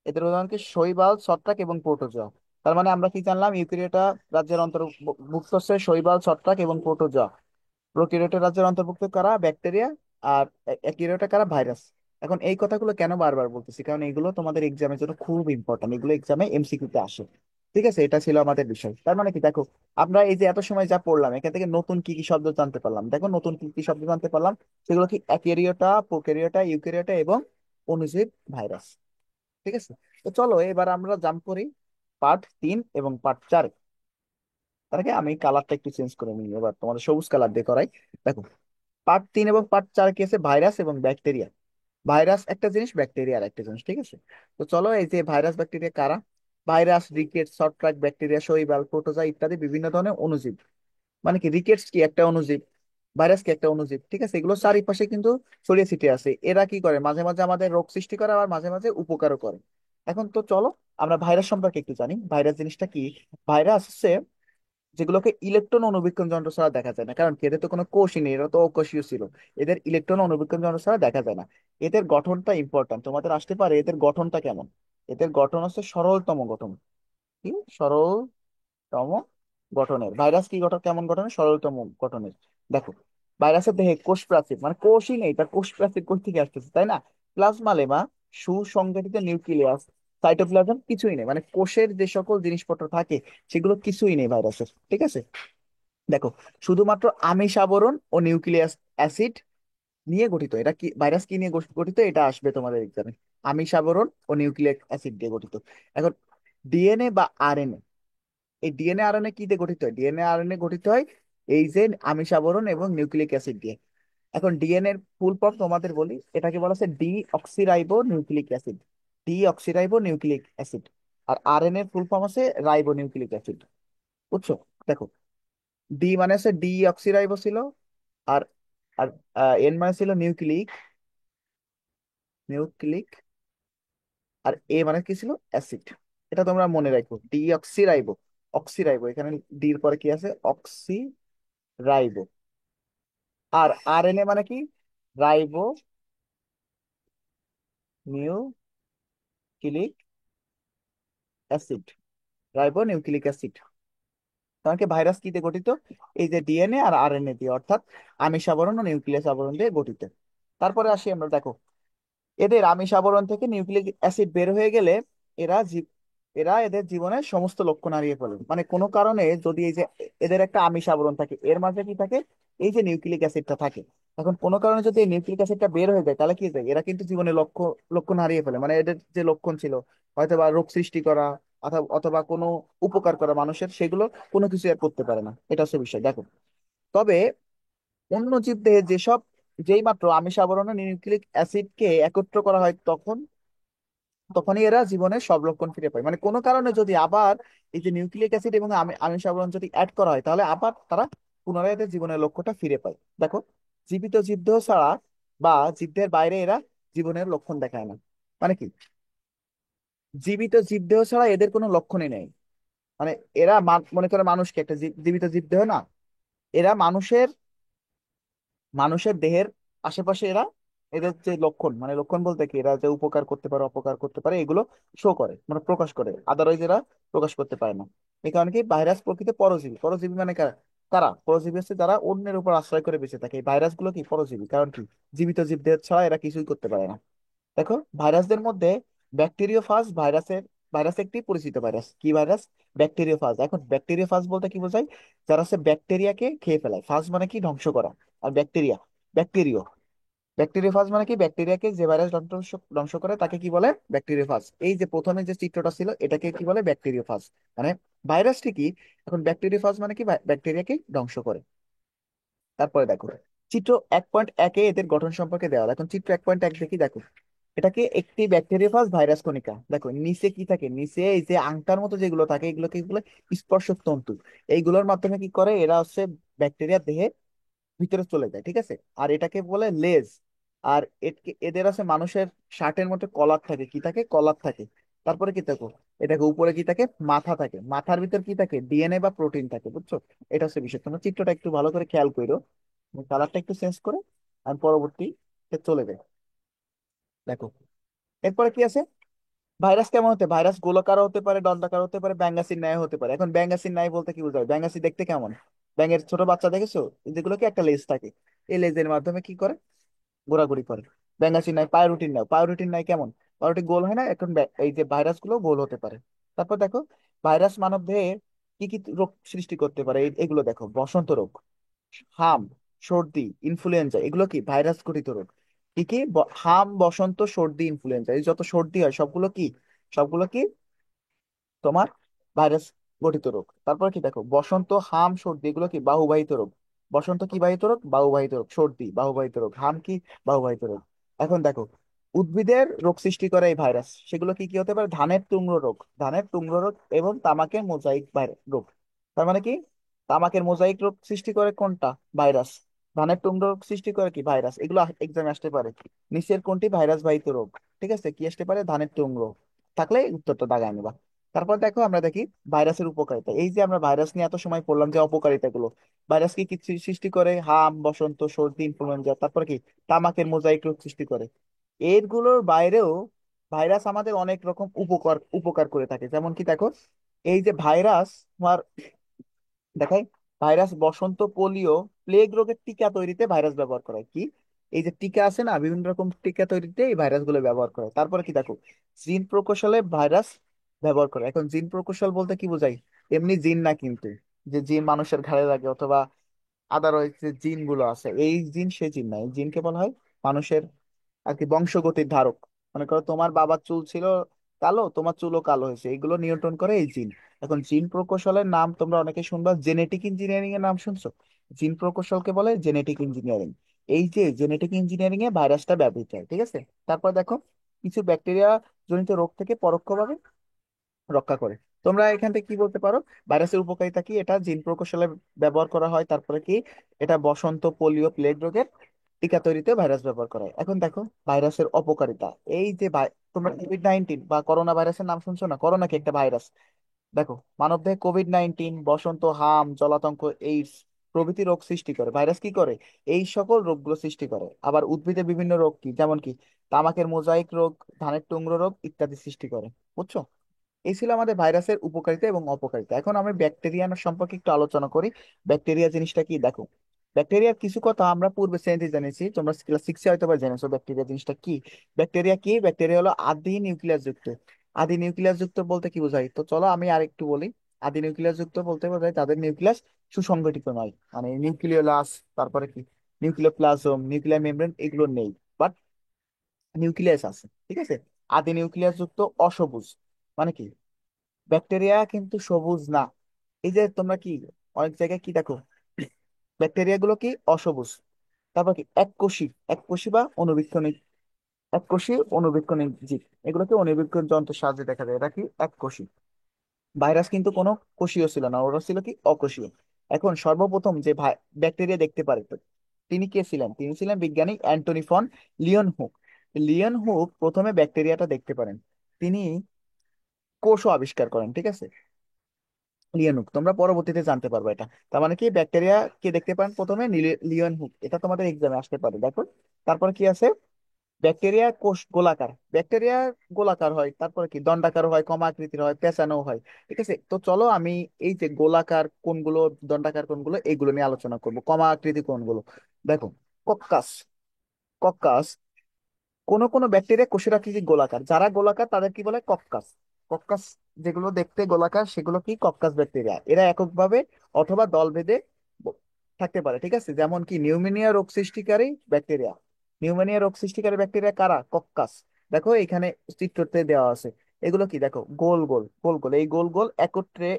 এদের উদাহরণ কি শৈবাল, ছত্রাক এবং প্রোটোজোয়া। তার মানে আমরা কি জানলাম, ইউক্যারিওটা রাজ্যের অন্তর্ভুক্ত হচ্ছে শৈবাল, ছত্রাক এবং প্রোটোজোয়া। প্রোক্যারিওটের রাজ্যের অন্তর্ভুক্ত কারা, ব্যাকটেরিয়া। আর অ্যাকিউরেটা কারা, ভাইরাস। এখন এই কথাগুলো কেন বারবার বলতেছি, কারণ এগুলো তোমাদের এক্সামের জন্য খুব ইম্পর্টেন্ট, এগুলো এক্সামে এমসিকিউতে আসে। ঠিক আছে, এটা ছিল আমাদের বিষয়। তার মানে কি দেখো, আমরা এই যে এত সময় যা পড়লাম এখান থেকে নতুন কি কি শব্দ জানতে পারলাম, দেখো নতুন কি কি শব্দ জানতে পারলাম। সেগুলো কি অ্যাকিউরিওটা, প্রোক্যারিওটা, ইউক্যারিওটা এবং অণুজীব, ভাইরাস। ঠিক আছে। তো চলো এবার আমরা জাম্প করি পার্ট 3 এবং পার্ট 4। তার আগে আমি কালারটা একটু চেঞ্জ করে নিই, এবার তোমাদের সবুজ কালার দিয়ে করাই। দেখো পার্ট 3 এবং পার্ট 4 কি আছে, ভাইরাস এবং ব্যাকটেরিয়া। ভাইরাস একটা জিনিস, ব্যাকটেরিয়া আর একটা জিনিস। ঠিক আছে। তো চলো এই যে ভাইরাস ব্যাকটেরিয়া কারা, ভাইরাস, রিকেট, ছত্রাক, ব্যাকটেরিয়া, শৈবাল, প্রোটোজোয়া ইত্যাদি বিভিন্ন ধরনের অণুজীব। মানে কি, রিকেটস কি একটা অণুজীব, ভাইরাস কি একটা অণুজীব। ঠিক আছে, এগুলো চারিপাশে কিন্তু ছড়িয়ে ছিটিয়ে আছে। এরা কি করে, মাঝে মাঝে আমাদের রোগ সৃষ্টি করে, আবার মাঝে মাঝে উপকারও করে। এখন তো চলো আমরা ভাইরাস সম্পর্কে একটু জানি। ভাইরাস জিনিসটা কি, ভাইরাস হচ্ছে যেগুলোকে ইলেকট্রন অণুবীক্ষণ যন্ত্র ছাড়া দেখা যায় না, কারণ কি এদের তো কোনো কোষই নেই, এরা তো অকোষীয় ছিল। এদের ইলেকট্রন অণুবীক্ষণ যন্ত্র ছাড়া দেখা যায় না। এদের গঠনটা ইম্পর্ট্যান্ট, তোমাদের আসতে পারে এদের গঠনটা কেমন। এদের গঠন হচ্ছে সরলতম গঠন। কি, সরলতম গঠনের। ভাইরাস কি গঠন, কেমন গঠনের, সরলতম গঠনের। দেখো ভাইরাসের দেহে কোষ প্রাচীর, মানে কোষই নেই, তার কোষ প্রাচীর কোথা থেকে আসতেছে, তাই না। প্লাজমা লেমা, সুসংগঠিত নিউক্লিয়াস, সাইটোপ্লাজম কিছুই নেই, মানে কোষের যে সকল জিনিসপত্র থাকে সেগুলো কিছুই নেই ভাইরাসের। ঠিক আছে। দেখো শুধুমাত্র আমিষ আবরণ ও নিউক্লিয়াস অ্যাসিড নিয়ে গঠিত। এটা কি, ভাইরাস কি নিয়ে গঠিত, এটা আসবে তোমাদের এক্সামে। আমিষ আবরণ ও নিউক্লিক অ্যাসিড দিয়ে গঠিত। এখন ডিএনএ বা আরএনএ, এই ডিএনএ আরএনএ কি দিয়ে গঠিত হয়, ডিএনএ আরএনএ গঠিত হয় এই যে আমিষ আবরণ এবং নিউক্লিক অ্যাসিড দিয়ে। এখন ডিএনএ এর ফুল ফর্ম তোমাদের বলি, এটাকে বলা হচ্ছে deoxyribonucleic acid, deoxyribonucleic acid. আর আরএনএ এর ফুল ফর্ম আছে রাইবো নিউক্লিক অ্যাসিড। বুঝছো। দেখো ডি মানে হচ্ছে ডি অক্সিরাইবো ছিল, আর আর এন মানে ছিল নিউক্লিক, নিউক্লিক, আর এ মানে কি ছিল, অ্যাসিড। এটা তোমরা মনে রাখো, ডি অক্সিরাইবো, অক্সিরাইবো এখানে ডির পরে কি আছে, অক্সিরাইবো। আর আরএনএ মানে কি, ribo nucleic acid, ribo nucleic acid. তোমাকে ভাইরাস কি দিয়ে গঠিত, এই যে ডিএনএ আর আরএনএ দিয়ে, অর্থাৎ আমিষ আবরণ ও নিউক্লিয়াস আবরণ দিয়ে গঠিত। তারপরে আসি আমরা, দেখো এদের আমিষ আবরণ থেকে নিউক্লিক অ্যাসিড বের হয়ে গেলে এরা এরা এদের জীবনের সমস্ত লক্ষণ হারিয়ে ফেলে। মানে কোনো কারণে যদি এই যে এদের একটা আমিষ আবরণ থাকে, এর মাঝে কি থাকে, এই যে নিউক্লিক অ্যাসিডটা থাকে। এখন কোনো কারণে যদি এই নিউক্লিক অ্যাসিডটা বের হয়ে যায় তাহলে কি যায়, এরা কিন্তু জীবনে লক্ষণ হারিয়ে ফেলে। মানে এদের যে লক্ষণ ছিল, হয়তো বা রোগ সৃষ্টি করা অথবা অথবা কোনো উপকার করা মানুষের, সেগুলো কোনো কিছু আর করতে পারে না। এটা হচ্ছে বিষয়। দেখো তবে অন্য জীবদেহে যেসব, যেই মাত্র আমিষ আবরণে নিউক্লিক অ্যাসিডকে একত্র করা হয় তখনই এরা জীবনের সব লক্ষণ ফিরে পায়। মানে কোনো কারণে যদি আবার এই যে নিউক্লিক অ্যাসিড এবং আমিষ আবরণ যদি অ্যাড করা হয় তাহলে আবার তারা পুনরায় এদের জীবনের লক্ষ্যটা ফিরে পায়। দেখো জীবিত জীবদেহ ছাড়া বা জীবদের বাইরে এরা জীবনের লক্ষণ দেখায় না। মানে কি, জীবিত জীবদেহ ছাড়া এদের কোনো লক্ষণই নেই। মানে এরা মনে করে মানুষকে একটা জীবিত জীবদেহ না, এরা মানুষের মানুষের দেহের আশেপাশে এরা, এদের যে লক্ষণ, মানে লক্ষণ বলতে কি, এরা যে উপকার করতে পারে অপকার করতে পারে এগুলো শো করে, মানে প্রকাশ করে, আদারওয়াইজ এরা প্রকাশ করতে পারে না। এই কারণে কি, ভাইরাস প্রকৃতি পরজীবী। পরজীবী মানে কারা, কারা পরজীবী হচ্ছে যারা অন্যের উপর আশ্রয় করে বেঁচে থাকে। এই ভাইরাস গুলো কি পরজীবী, কারণ কি জীবিত জীবদের ছাড়া এরা কিছুই করতে পারে না। দেখো ভাইরাসদের মধ্যে ব্যাকটেরিওফাজ ভাইরাস একটি পরিচিত ভাইরাস। কি ভাইরাস, ব্যাকটেরিওফাজ। এখন ব্যাকটেরিওফাজ বলতে কি বোঝায়, যারা হচ্ছে ব্যাকটেরিয়াকে খেয়ে ফেলায়। ফাজ মানে কি, ধ্বংস করা। আর ব্যাকটেরিয়া, ব্যাকটেরিয়া, ব্যাকটেরিওফাজ মানে কি, ব্যাকটেরিয়াকে যে ভাইরাস ধ্বংস ধ্বংস করে তাকে কি বলে, ব্যাকটেরিওফাজ। এই যে প্রথমে যে চিত্রটা ছিল এটাকে কি বলে, ব্যাকটেরিওফাজ। মানে ভাইরাস ঠিকই, এখন ব্যাকটেরিওফাজ মানে কি, ব্যাকটেরিয়াকে ধ্বংস করে। তারপরে দেখো চিত্র 1.1-এ এদের গঠন সম্পর্কে দেওয়া। এখন চিত্র 1.1 দেখি, দেখো এটাকে একটি ব্যাকটেরিওফাজ ভাইরাস কণিকা। দেখো নিচে কি থাকে, নিচে এই যে আংটার মতো যেগুলো থাকে এগুলোকে কি বলে, স্পর্শক তন্তু। এইগুলোর মাধ্যমে কি করে, এরা হচ্ছে ব্যাকটেরিয়ার দেহে ভিতরে চলে যায়, ঠিক আছে। আর এটাকে বলে লেজ। আর এদের আছে মানুষের শার্টের মধ্যে কলার থাকে, কি থাকে, কলার থাকে। তারপরে কি থাকে, এটাকে উপরে কি থাকে, মাথা থাকে। মাথার ভিতর কি থাকে, ডিএনএ বা প্রোটিন থাকে, বুঝছো। এটা হচ্ছে বিষয়। তোমরা চিত্রটা একটু ভালো করে খেয়াল করো, কালারটা একটু চেঞ্জ করে আমি পরবর্তী চলে যাই। দেখো এরপরে কি আছে, ভাইরাস কেমন হতে, ভাইরাস গোলাকার হতে পারে, দন্ডাকার হতে পারে, ব্যাঙ্গাসির ন্যায় হতে পারে। এখন ব্যাঙ্গাসির ন্যায় বলতে কি বোঝায়, ব্যাঙ্গাসি দেখতে কেমন, ব্যাঙের ছোট বাচ্চা দেখেছো, যেগুলো কি একটা লেজ থাকে, এই লেজের মাধ্যমে কি করে, ঘোরাঘুরি করে। ব্যাঙ্গাসির ন্যায়, পাউরুটিন ন্যায়, পাউরুটিন ন্যায় কেমন, পাউরুটি গোল হয় না, এখন এই যে ভাইরাস গুলো গোল হতে পারে। তারপর দেখো ভাইরাস মানব দেহে কি কি রোগ সৃষ্টি করতে পারে, এগুলো দেখো, বসন্ত রোগ, হাম, সর্দি, ইনফ্লুয়েঞ্জা, এগুলো কি ভাইরাস ঘটিত রোগ। কি কি, হাম, বসন্ত, সর্দি, ইনফ্লুয়েঞ্জা, এই যত সর্দি হয় সবগুলো কি, সবগুলো কি তোমার ভাইরাস গঠিত রোগ। তারপর কি দেখো, বসন্ত, হাম, সর্দি, এগুলো কি বাহুবাহিত রোগ। বসন্ত কি বাহিত রোগ, বাহুবাহিত রোগ। সর্দি বাহুবাহিত রোগ। হাম কি বাহুবাহিত রোগ। এখন দেখো উদ্ভিদের রোগ সৃষ্টি করে এই ভাইরাস, সেগুলো কি কি হতে পারে, ধানের তুঙ্গ্র রোগ, ধানের তুঙ্গ্র রোগ এবং তামাকের মোজাইক রোগ। তার মানে কি, তামাকের মোজাইক রোগ সৃষ্টি করে কোনটা, ভাইরাস। ধানের তুঙ্গ্র রোগ সৃষ্টি করে কি, ভাইরাস। এগুলো এক্সামে আসতে পারে। নিচের কোনটি ভাইরাস বাহিত রোগ, ঠিক আছে, কি আসতে পারে, ধানের তুঙ্গ্র। থাকলে উত্তরটা দাগায় নিবা। তারপর দেখো আমরা দেখি ভাইরাসের উপকারিতা। এই যে আমরা ভাইরাস নিয়ে এত সময় পড়লাম যে অপকারিতা গুলো, ভাইরাস কি কি সৃষ্টি করে, হাম, বসন্ত, সর্দি, ইনফ্লুয়েঞ্জা, তারপর কি তামাকের মোজাইক রোগ সৃষ্টি করে। এরগুলোর বাইরেও ভাইরাস আমাদের অনেক রকম উপকার উপকার করে থাকে। যেমন কি দেখো, এই যে ভাইরাস তোমার দেখাই, ভাইরাস বসন্ত, পোলিও, প্লেগ রোগের টিকা তৈরিতে ভাইরাস ব্যবহার করা হয়। কি, এই যে টিকা আছে না, বিভিন্ন রকম টিকা তৈরিতে এই ভাইরাস গুলো ব্যবহার করে। তারপরে কি দেখো, জিন প্রকৌশলে ভাইরাস ব্যবহার করে। এখন জিন প্রকৌশল বলতে কি বোঝাই, এমনি জিন না কিন্তু, যে জিন মানুষের ঘাড়ে লাগে অথবা আদারওয়াইজ যে জিন গুলো আছে, এই জিন সে জিন না, এই জিনকে বলা হয় মানুষের আর কি বংশগতির ধারক। মনে করো তোমার বাবার চুল ছিল কালো, তোমার চুলও কালো হয়েছে, এইগুলো নিয়ন্ত্রণ করে এই জিন। এখন জিন প্রকৌশলের নাম তোমরা অনেকে শুনবা, জেনেটিক ইঞ্জিনিয়ারিং এর নাম শুনছো। জিন প্রকৌশলকে বলে জেনেটিক ইঞ্জিনিয়ারিং। এই যে জেনেটিক ইঞ্জিনিয়ারিং এ ভাইরাসটা ব্যবহৃত হয়, ঠিক আছে। তারপর দেখো কিছু ব্যাকটেরিয়া জনিত রোগ থেকে পরোক্ষভাবে রক্ষা করে। তোমরা এখান থেকে কি বলতে পারো, ভাইরাসের উপকারিতা কি, এটা জিন প্রকৌশলে ব্যবহার করা হয়। তারপরে কি, এটা বসন্ত, পোলিও, প্লেগ রোগের টিকা তৈরিতে ভাইরাস ব্যবহার করা হয়। এখন দেখো ভাইরাসের অপকারিতা। এই যে তোমরা কোভিড-19 বা করোনা ভাইরাসের নাম শুনছো না, করোনা কি একটা ভাইরাস। দেখো মানবদেহে কোভিড-19, বসন্ত, হাম, জলাতঙ্ক, এইডস প্রভৃতি রোগ সৃষ্টি করে। ভাইরাস কি করে, এই সকল রোগগুলো সৃষ্টি করে। আবার উদ্ভিদে বিভিন্ন রোগ কি, যেমন কি তামাকের মোজাইক রোগ, ধানের টুংরো রোগ ইত্যাদি সৃষ্টি করে, বুঝছো। এই ছিল আমাদের ভাইরাসের উপকারিতা এবং অপকারিতা। এখন আমি ব্যাকটেরিয়া সম্পর্কে একটু আলোচনা করি। ব্যাকটেরিয়া জিনিসটা কি দেখো, ব্যাকটেরিয়ার কিছু কথা আমরা পূর্বে শ্রেণীতে জেনেছি, তোমরা ক্লাস 6-এ হয়তো বা জেনেছো ব্যাকটেরিয়া জিনিসটা কি। ব্যাকটেরিয়া কি, ব্যাকটেরিয়া হলো আদি নিউক্লিয়াস যুক্ত। আদি নিউক্লিয়াস যুক্ত বলতে কি বোঝায়, তো চলো আমি আর একটু বলি। আদি নিউক্লিয়াস যুক্ত বলতে বোঝায় তাদের নিউক্লিয়াস সুসংগঠিত নয়, মানে নিউক্লিওলাস, তারপরে কি নিউক্লিওপ্লাজম, নিউক্লিয়ার মেমব্রেন, এগুলো নেই, বাট নিউক্লিয়াস আছে, ঠিক আছে। আদি নিউক্লিয়াস যুক্ত, অসবুজ। মানে কি, ব্যাকটেরিয়া কিন্তু সবুজ না। এই যে তোমরা কি অনেক জায়গায় কি দেখো, ব্যাকটেরিয়া গুলো কি অসবুজ। তারপর কি এককোষী, এককোষী বা অণুবীক্ষণিক, এককোষী অণুবীক্ষণিক জীব, এগুলোকে অণুবীক্ষণ যন্ত্রের সাহায্যে দেখা যায়, এটা কি এককোষী। ভাইরাস কিন্তু কোনো কোষীয় ছিল না, ওরা ছিল কি অকোষীয়। এখন সর্বপ্রথম যে ব্যাকটেরিয়া দেখতে পারে তো, তিনি কে ছিলেন, তিনি ছিলেন বিজ্ঞানী Antonie van Leeuwenhoek. Leeuwenhoek প্রথমে ব্যাকটেরিয়াটা দেখতে পারেন। তিনি কোষও আবিষ্কার করেন, ঠিক আছে, লিওন হুক। তোমরা পরবর্তীতে জানতে পারবে এটা। তার মানে কি, ব্যাকটেরিয়া কে দেখতে পান প্রথমে, লিওন হুক। এটা তোমাদের এক্সামে আসতে পারে, দেখো। তারপর কি আছে, ব্যাকটেরিয়া কোষ গোলাকার, ব্যাকটেরিয়া গোলাকার হয়, তারপরে কি দণ্ডাকার হয়, কমা আকৃতির হয়, পেঁচানো হয়, ঠিক আছে। তো চলো আমি এই যে গোলাকার কোনগুলো, দণ্ডাকার কোনগুলো, এইগুলো নিয়ে আলোচনা করব। কমা আকৃতি কোনগুলো, দেখো, কক্কাস, কক্কাস, কোন কোন ব্যাকটেরিয়া কোষের আকৃতি গোলাকার, যারা গোলাকার তাদের কি বলে, কক্কাস। কক্কাস যেগুলো দেখতে গোলাকার সেগুলো কি কক্কাস ব্যাকটেরিয়া। এরা এককভাবে অথবা দল বেঁধে ব- থাকতে পারে, ঠিক আছে। যেমন কি নিউমোনিয়া রোগ সৃষ্টিকারী ব্যাকটেরিয়া, নিউমোনিয়া রোগ সৃষ্টিকারী ব্যাকটেরিয়া কারা, কক্কাস। দেখো এখানে চিত্রতে দেওয়া আছে, এগুলো কি দেখো, গোল গোল গোল গোল, এই গোল গোল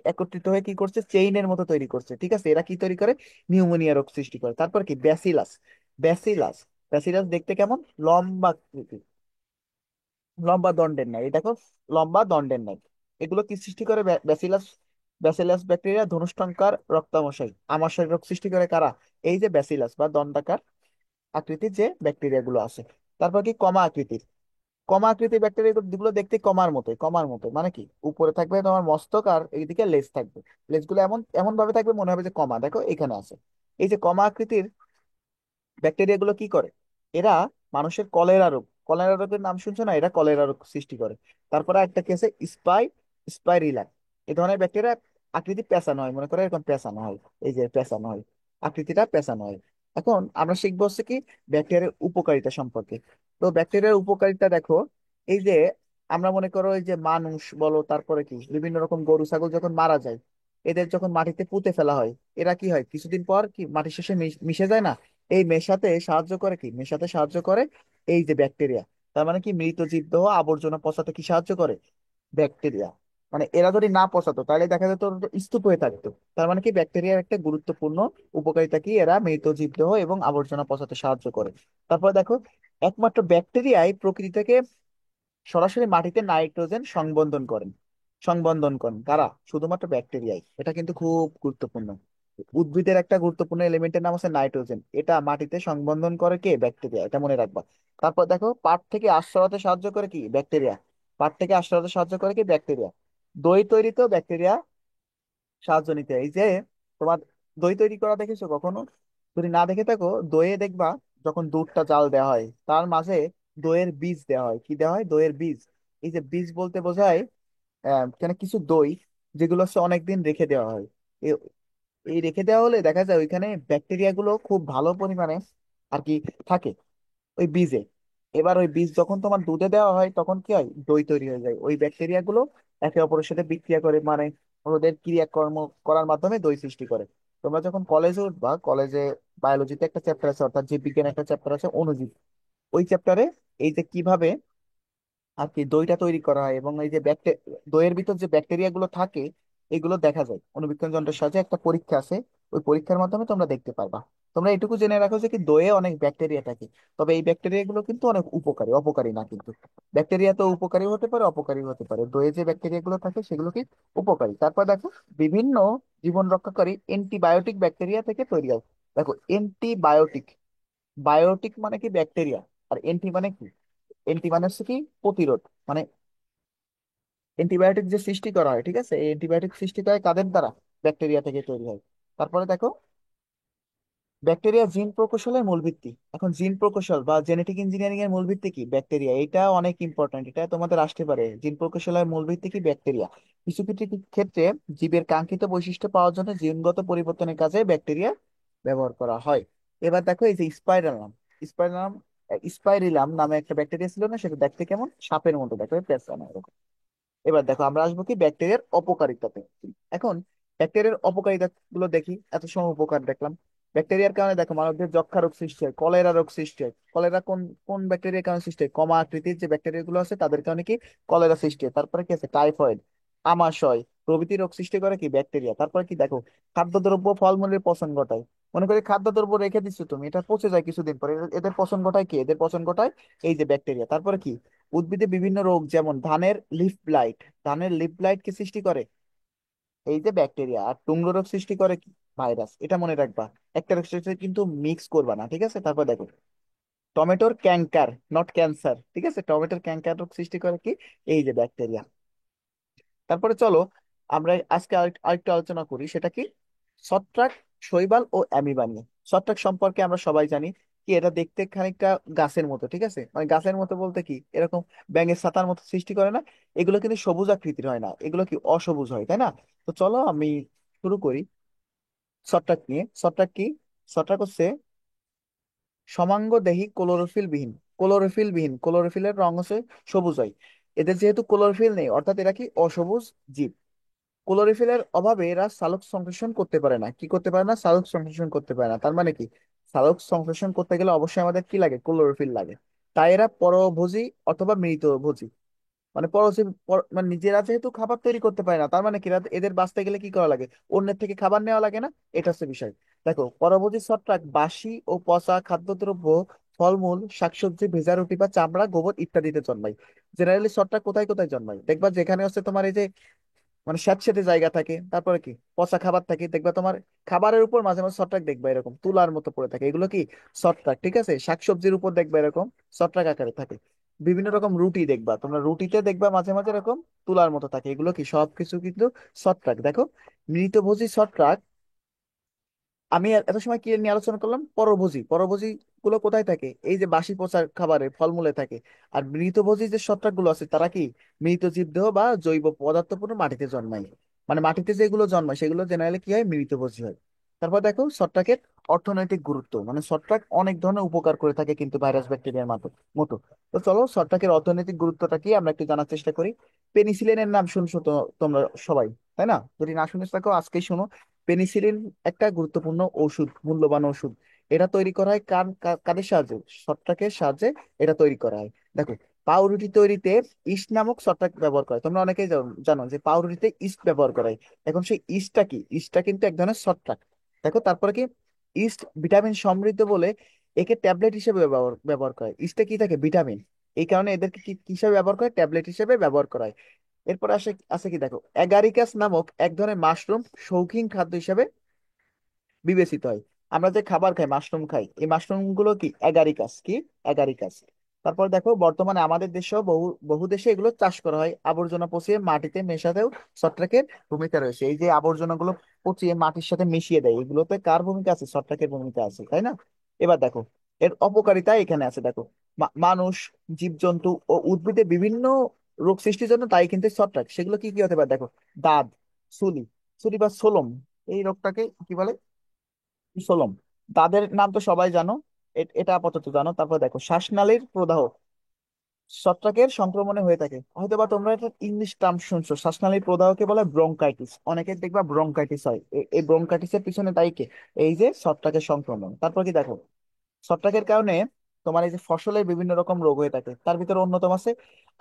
একত্রিত হয়ে কি করছে, চেইনের মতো তৈরি করছে, ঠিক আছে। এরা কি তৈরি করে, নিউমোনিয়া রোগ সৃষ্টি করে। তারপর কি ব্যাসিলাস, ব্যাসিলাস, ব্যাসিলাস দেখতে কেমন, লম্বা আকৃতি, লম্বা দণ্ডের ন্যায়, এই দেখো, লম্বা দণ্ডের ন্যায়। এগুলো কি সৃষ্টি করে, ব্যাসিলাস ব্যাসিলাস ব্যাকটেরিয়া ধনুষ্টঙ্কার রক্তামশাই, আমাশয় রোগ সৃষ্টি করে কারা? এই যে ব্যাসিলাস বা দণ্ডাকার আকৃতির যে ব্যাকটেরিয়া গুলো আছে। তারপর কি কমা আকৃতির, কমা আকৃতির ব্যাকটেরিয়া গুলো দেখতে কমার মতো মানে কি উপরে থাকবে তোমার মস্তক আর এইদিকে লেজ থাকবে। লেজগুলো এমন এমন ভাবে থাকবে মনে হবে যে কমা, দেখো এখানে আছে। এই যে কমা আকৃতির ব্যাকটেরিয়া গুলো কি করে? এরা মানুষের কলেরা রোগের নাম শুনছো না, এরা কলেরা রোগ সৃষ্টি করে। তারপরে একটা কেসে স্পাইরিলা, এই ধরনের ব্যাকটেরিয়া আকৃতি পেঁচানো হয়, মনে করে এরকম পেঁচানো হয়। এই যে পেঁচানো হয়, আকৃতিটা পেঁচানো হয়। এখন আমরা শিখবো হচ্ছে কি ব্যাকটেরিয়ার উপকারিতা সম্পর্কে। তো ব্যাকটেরিয়ার উপকারিতা দেখো, এই যে আমরা মনে করো এই যে মানুষ বলো, তারপরে কি বিভিন্ন রকম গরু ছাগল যখন মারা যায়, এদের যখন মাটিতে পুঁতে ফেলা হয়, এরা কি হয় কিছুদিন পর কি মাটির শেষে মিশে যায় না? এই মেশাতে সাহায্য করে এই যে ব্যাকটেরিয়া। তার মানে কি মৃত জীবদেহ আবর্জনা পচাতে কি সাহায্য করে? ব্যাকটেরিয়া। মানে এরা যদি না পচাতো তাহলে দেখা যেত ওরা তো স্তূপ হয়ে থাকতো। তার মানে কি ব্যাকটেরিয়ার একটা গুরুত্বপূর্ণ উপকারিতা কি, এরা মৃত জীবদেহ এবং আবর্জনা পচাতে সাহায্য করে। তারপর দেখো, একমাত্র ব্যাকটেরিয়াই প্রকৃতি থেকে সরাসরি মাটিতে নাইট্রোজেন সংবন্ধন করেন কারা? শুধুমাত্র ব্যাকটেরিয়াই। এটা কিন্তু খুব গুরুত্বপূর্ণ। উদ্ভিদের একটা গুরুত্বপূর্ণ এলিমেন্টের নাম হচ্ছে নাইট্রোজেন, এটা মাটিতে সংবন্ধন করে কে? ব্যাকটেরিয়া, এটা মনে রাখবা। তারপর দেখো, পাট থেকে আঁশ সরাতে সাহায্য করে কি? ব্যাকটেরিয়া। পাট থেকে আঁশ সরাতে সাহায্য করে কি? ব্যাকটেরিয়া। দই তৈরিতেও ব্যাকটেরিয়া সাহায্য নিতে হয়। এই যে তোমার দই তৈরি করা দেখেছো কখনো? যদি না দেখে থাকো, দইয়ে দেখবা যখন দুধটা জাল দেওয়া হয় তার মাঝে দইয়ের বীজ দেওয়া হয়। কি দেওয়া হয়? দইয়ের বীজ। এই যে বীজ বলতে বোঝায় কেন কিছু দই যেগুলো হচ্ছে অনেকদিন রেখে দেওয়া হয়। এ- এই রেখে দেওয়া হলে দেখা যায় ওইখানে ব্যাকটেরিয়া গুলো খুব ভালো পরিমাণে আর কি থাকে ওই বীজে। এবার ওই বীজ যখন তোমার দুধে দেওয়া হয় তখন কি হয়? দই তৈরি হয়ে যায়। ওই ব্যাকটেরিয়া গুলো একে অপরের সাথে বিক্রিয়া করে, মানে ওদের ক্রিয়াকর্ম করার মাধ্যমে দই সৃষ্টি করে। তোমরা যখন কলেজে উঠবা, কলেজে বায়োলজিতে একটা চ্যাপ্টার আছে, অর্থাৎ জীববিজ্ঞানে একটা চ্যাপ্টার আছে অণুজীব। ওই চ্যাপ্টারে এই যে কিভাবে আর কি দইটা তৈরি করা হয় এবং এই যে দইয়ের ভিতর যে ব্যাকটেরিয়া গুলো থাকে এগুলো দেখা যায় অনুবীক্ষণ যন্ত্রের সাহায্যে। একটা পরীক্ষা আছে, ওই পরীক্ষার মাধ্যমে তোমরা দেখতে পারবা। তোমরা এটুকু জেনে রাখো যে কি দইয়ে অনেক ব্যাকটেরিয়া থাকে। তবে এই ব্যাকটেরিয়া গুলো কিন্তু অনেক উপকারী, অপকারী না কিন্তু। ব্যাকটেরিয়া তো উপকারী হতে পারে, অপকারী হতে পারে। দইয়ে যে ব্যাকটেরিয়া গুলো থাকে সেগুলো কি? উপকারী। তারপর দেখো, বিভিন্ন জীবন রক্ষাকারী অ্যান্টিবায়োটিক ব্যাকটেরিয়া থেকে তৈরি হয়। দেখো, অ্যান্টিবায়োটিক, বায়োটিক মানে কি? ব্যাকটেরিয়া। আর এন্টি মানে কি? এন্টি মানে হচ্ছে কি? প্রতিরোধ। মানে অ্যান্টিবায়োটিক যে সৃষ্টি করা হয়, ঠিক আছে, এই অ্যান্টিবায়োটিক সৃষ্টি হয় কাদের দ্বারা? ব্যাকটেরিয়া থেকে তৈরি হয়। তারপরে দেখো, ব্যাকটেরিয়া জিন প্রকৌশলের মূল ভিত্তি। এখন জিন প্রকৌশল বা জেনেটিক ইঞ্জিনিয়ারিং এর মূল ভিত্তি কি? ব্যাকটেরিয়া। এটা অনেক ইম্পর্ট্যান্ট, এটা তোমাদের আসতে পারে। জিন প্রকৌশলের মূল ভিত্তি কি? ব্যাকটেরিয়া। কিছু কিছু ক্ষেত্রে জীবের কাঙ্ক্ষিত বৈশিষ্ট্য পাওয়ার জন্য জিনগত পরিবর্তনের কাজে ব্যাকটেরিয়া ব্যবহার করা হয়। এবার দেখো, এই যে স্পাইরালাম স্পাইরিলাম নামে একটা ব্যাকটেরিয়া ছিল না, সেটা দেখতে কেমন? সাপের মতো, দেখো পেঁচানো এরকম। এবার দেখো, আমরা আসবো কি ব্যাকটেরিয়ার অপকারিতাতে। এখন ব্যাকটেরিয়ার অপকারিতা গুলো দেখি। এত সময় উপকার দেখলাম। ব্যাকটেরিয়ার কারণে দেখো মানবদের যক্ষা রোগ সৃষ্টি হয়, কলেরা রোগ সৃষ্টি হয়। কলেরা কোন কোন ব্যাকটেরিয়ার কারণে সৃষ্টি হয়? কমা আকৃতির যে ব্যাকটেরিয়া গুলো আছে তাদের কারণে কি কলেরা সৃষ্টি হয়। তারপরে কি আছে? টাইফয়েড, আমাশয় প্রভৃতি রোগ সৃষ্টি করে কি? ব্যাকটেরিয়া। তারপরে কি দেখো, খাদ্যদ্রব্য ফলমূলের পচন ঘটায়। মনে করি খাদ্যদ্রব্য রেখে দিচ্ছ তুমি, এটা পচে যায় কিছুদিন পরে, এদের পচন ঘটায় কি? এদের পচন ঘটায় এই যে ব্যাকটেরিয়া। তারপরে কি উদ্ভিদে বিভিন্ন রোগ, যেমন ধানের লিফ ব্লাইট কি সৃষ্টি করে? এই যে ব্যাকটেরিয়া। আর টুমরো রোগ সৃষ্টি করে কি? ভাইরাস। এটা মনে রাখবা। একটা রোগের সাথে কিন্তু মিক্স করবা না, ঠিক আছে? তারপর দেখো, টমেটোর ক্যাঙ্কার, নট ক্যান্সার, ঠিক আছে, টমেটোর ক্যাঙ্কার রোগ সৃষ্টি করে কি? এই যে ব্যাকটেরিয়া। তারপরে চলো আমরা আজকে আরেকটু আলোচনা করি, সেটা কি? ছত্রাক, শৈবাল ও অ্যামিবা নিয়ে। ছত্রাক সম্পর্কে আমরা সবাই জানি কি এটা দেখতে খানিকটা গাছের মতো, ঠিক আছে, মানে গাছের মতো বলতে কি এরকম ব্যাঙের ছাতার মতো সৃষ্টি করে না? এগুলো কিন্তু সবুজ আকৃতির হয় না, এগুলো কি অসবুজ হয়, তাই না? তো চলো আমি শুরু করি ছত্রাক নিয়ে। ছত্রাক কি? ছত্রাক হচ্ছে সমাঙ্গদেহী ক্লোরোফিলের রং হচ্ছে সবুজ হয়। এদের যেহেতু ক্লোরোফিল নেই, অর্থাৎ এরা কি অসবুজ জীব। ক্লোরোফিলের অভাবে এরা সালোক সংশ্লেষণ করতে পারে না। কি করতে পারে না? সালোক সংশ্লেষণ করতে পারে না। তার মানে কি সালোক সংশ্লেষণ করতে গেলে অবশ্যই আমাদের কি লাগে? ক্লোরোফিল লাগে। তাই এরা পরভোজী অথবা মৃতভোজী। মানে পরজীবী মানে নিজেরা যেহেতু খাবার তৈরি করতে পারে না, তার মানে কি এদের বাঁচতে গেলে কি করা লাগে? অন্যের থেকে খাবার নেওয়া লাগে না? এটা হচ্ছে বিষয়। দেখো, পরভোজী ছত্রাক বাসি ও পচা খাদ্যদ্রব্য, ফলমূল, শাকসবজি, ভেজা রুটি বা চামড়া, গোবর ইত্যাদিতে জন্মায়। জেনারেলি ছত্রাক কোথায় কোথায় জন্মায়? দেখবা যেখানে হচ্ছে তোমার এই যে মানে স্যাঁতসেঁতে জায়গা থাকে। তারপরে কি, পচা খাবার থাকে, দেখবা তোমার খাবারের উপর মাঝে মাঝে ছত্রাক দেখবা এরকম তুলার মতো পড়ে থাকে, এগুলো কি ছত্রাক। ঠিক আছে, শাকসবজির উপর দেখবা এরকম ছত্রাক আকারে থাকে। বিভিন্ন রকম রুটি দেখবা তোমরা, রুটিতে দেখবা মাঝে মাঝে এরকম তুলার মতো থাকে, এগুলো কি সবকিছু কিন্তু ছত্রাক। দেখো, মৃতভোজী ছত্রাক। আমি এত সময় কি নিয়ে আলোচনা করলাম, পরভোজী। পরভোজী গুলো কোথায় থাকে, এই যে বাসি পচা খাবারে ফলমূলে থাকে। আর মৃতভোজী যে ছত্রাক গুলো আছে তারা কি মৃত জীবদেহ বা জৈব পদার্থপূর্ণ মাটিতে জন্মায়। মানে মাটিতে যেগুলো জন্মায় সেগুলো জেনারেলি কি হয়, মৃতভোজী হয়। তারপর দেখো ছত্রাকের অর্থনৈতিক গুরুত্ব, মানে ছত্রাক অনেক ধরনের উপকার করে থাকে কিন্তু ভাইরাস ব্যাকটেরিয়ার মতো। তো চলো ছত্রাকের অর্থনৈতিক গুরুত্বটা কি আমরা একটু জানার চেষ্টা করি। পেনিসিলিনের নাম শুনছো তো তোমরা সবাই, তাই না? যদি না শুনে থাকো আজকেই শোনো। পেনিসিলিন একটা গুরুত্বপূর্ণ ওষুধ, মূল্যবান ওষুধ। এটা তৈরি করা হয় কাদের সাহায্যে? ছত্রাকের সাহায্যে এটা তৈরি করা হয়। দেখো, পাউরুটি তৈরিতে ইস্ট নামক ছত্রাক ব্যবহার করে, তোমরা অনেকেই জানো যে পাউরুটিতে ইস্ট ব্যবহার করা হয়। এখন সেই ইস্টটা কি, ইস্টটা কিন্তু এক ধরনের ছত্রাক। দেখো তারপরে কি, ইস্ট ভিটামিন সমৃদ্ধ বলে একে ট্যাবলেট হিসেবে ব্যবহার করে। ইস্টে কি থাকে, ভিটামিন। এই কারণে এদেরকে কি কি হিসেবে ব্যবহার করে, ট্যাবলেট হিসেবে ব্যবহার করা হয়। এরপর আসে আছে কি, দেখো অ্যাগারিকাস নামক এক ধরনের মাশরুম শৌখিন খাদ্য হিসেবে বিবেচিত হয়। আমরা যে খাবার খাই, মাশরুম খাই, এই মাশরুম গুলো কি অ্যাগারিকাস, কি অ্যাগারিকাস। তারপর দেখো বর্তমানে আমাদের দেশেও বহু বহু দেশে এগুলো চাষ করা হয়। আবর্জনা পচিয়ে মাটিতে মেশাতেও ছত্রাকের ভূমিকা রয়েছে। এই যে আবর্জনাগুলো পচিয়ে মাটির সাথে মিশিয়ে দেয়, এগুলোতে কার ভূমিকা আছে, ছত্রাকের ভূমিকা আছে, তাই না? এবার দেখো এর অপকারিতা এখানে আছে। দেখো, মানুষ, জীবজন্তু ও উদ্ভিদে বিভিন্ন রোগ সৃষ্টির জন্য তাই কিন্তু ছত্রাক। সেগুলো কি কি হতে পারে, দেখো দাঁত, চুলি, চুলি বা সোলম, এই রোগটাকে কি বলে, সোলম। তাদের নাম তো সবাই জানো, এটা আপাতত জানো। তারপর দেখো শ্বাসনালীর প্রদাহ ছত্রাকের সংক্রমণে হয়ে থাকে। হয়তোবা তোমরা এটা ইংলিশ টার্ম শুনছো, শ্বাসনালীর প্রদাহকে বলে ব্রঙ্কাইটিস। অনেকে দেখবা ব্রঙ্কাইটিস হয়, এই ব্রঙ্কাইটিসের পিছনে দায়ী কে, এই যে ছত্রাকের সংক্রমণ। তারপর কি দেখো, ছত্রাকের কারণে তোমার এই যে ফসলের বিভিন্ন রকম রোগ হয়ে থাকে, তার ভিতরে অন্যতম আছে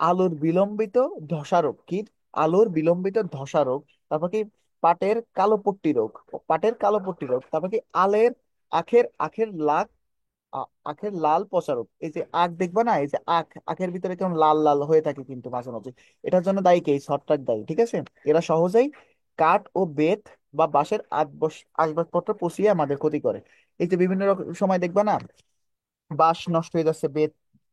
আলুর বিলম্বিত ধসা রোগ। কি, আলুর বিলম্বিত ধসা রোগ। তারপর কি, পাটের কালো পট্টি রোগ, পাটের কালো পট্টি রোগ। তারপর কি, আখের আখের লাল আখের লাল পচা রোগ। এই যে আখ দেখবা না, এই যে আখের ভিতরে কেমন লাল লাল হয়ে থাকে কিন্তু মাঝে মাঝে, এটার জন্য দায়ী কে, এই ছত্রাক দায়ী। ঠিক আছে, এরা সহজেই কাঠ ও বেত বা বাঁশের আসবাবপত্র পচিয়ে আমাদের ক্ষতি করে। এই যে বিভিন্ন রকম সময় দেখবা না, বাঁশ নষ্ট হয়ে যাচ্ছে,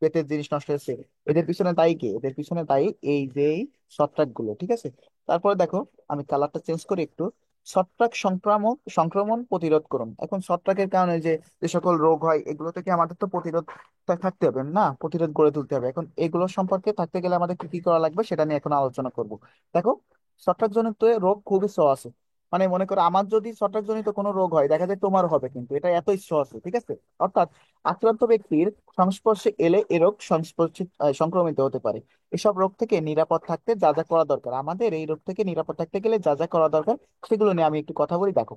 বেতের জিনিস নষ্ট হচ্ছে, এদের পিছনে দায়ী কে, এদের পিছনে দায়ী এই যে এই ছত্রাক গুলো। ঠিক আছে, তারপরে দেখো, আমি কালারটা চেঞ্জ করি একটু। ছত্রাক সংক্রমণ প্রতিরোধ করুন। এখন ছত্রাকের কারণে যে যে সকল রোগ হয়, এগুলো থেকে আমাদের তো প্রতিরোধ থাকতে হবে না, প্রতিরোধ গড়ে তুলতে হবে। এখন এগুলো সম্পর্কে থাকতে গেলে আমাদের কি কি করা লাগবে সেটা নিয়ে এখন আলোচনা করব। দেখো, ছত্রাকজনিত রোগ খুবই সহজ। মানে মনে করো আমার যদি ছত্রাকজনিত কোনো রোগ হয়, দেখা যায় তোমার হবে, কিন্তু এটা এতই সহজ। ঠিক আছে, অর্থাৎ আক্রান্ত ব্যক্তির সংস্পর্শে এলে এ রোগ সংক্রমিত হতে পারে। এসব রোগ থেকে নিরাপদ থাকতে যা যা করা দরকার, আমাদের এই রোগ থেকে নিরাপদ থাকতে গেলে যা যা করা দরকার সেগুলো নিয়ে আমি একটু কথা বলি। দেখো,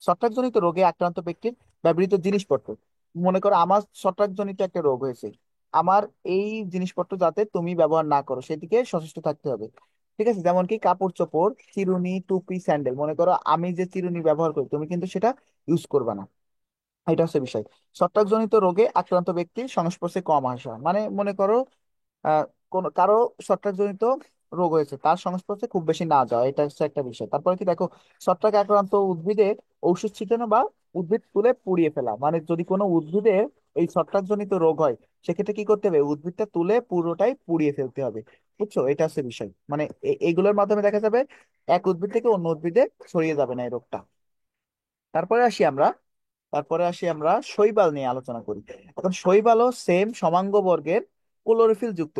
ছত্রাকজনিত রোগে আক্রান্ত ব্যক্তির ব্যবহৃত জিনিসপত্র। মনে করো আমার ছত্রাকজনিত একটা রোগ হয়েছে, আমার এই জিনিসপত্র যাতে তুমি ব্যবহার না করো সেদিকে সচেষ্ট থাকতে হবে। ঠিক আছে, যেমন কি কাপড় চোপড়, চিরুনি, টুপি, স্যান্ডেল। মনে করো আমি যে চিরুনি ব্যবহার করি, তুমি কিন্তু সেটা ইউজ করবে না। এটা হচ্ছে বিষয়। ছত্রাকজনিত রোগে আক্রান্ত ব্যক্তির সংস্পর্শে কম আসা, মানে মনে করো আহ কোন কারো ছত্রাকজনিত রোগ হয়েছে, তার সংস্পর্শে খুব বেশি না যাওয়া, এটা হচ্ছে একটা বিষয়। তারপরে কি দেখো, ছত্রাক আক্রান্ত উদ্ভিদের ঔষধ ছিটানো বা উদ্ভিদ তুলে পুড়িয়ে ফেলা। মানে যদি কোনো উদ্ভিদের এই ছত্রাকজনিত রোগ হয়, সেক্ষেত্রে কি করতে হবে, উদ্ভিদটা তুলে পুরোটাই পুড়িয়ে ফেলতে হবে। বুঝছো, এটা হচ্ছে বিষয়। মানে এইগুলোর মাধ্যমে দেখা যাবে এক উদ্ভিদ থেকে অন্য উদ্ভিদে ছড়িয়ে যাবে না এই রোগটা। তারপরে আসি আমরা তারপরে আসি আমরা শৈবাল নিয়ে আলোচনা করি। এখন শৈবালও সেম সমাঙ্গ বর্গের ক্লোরোফিল যুক্ত।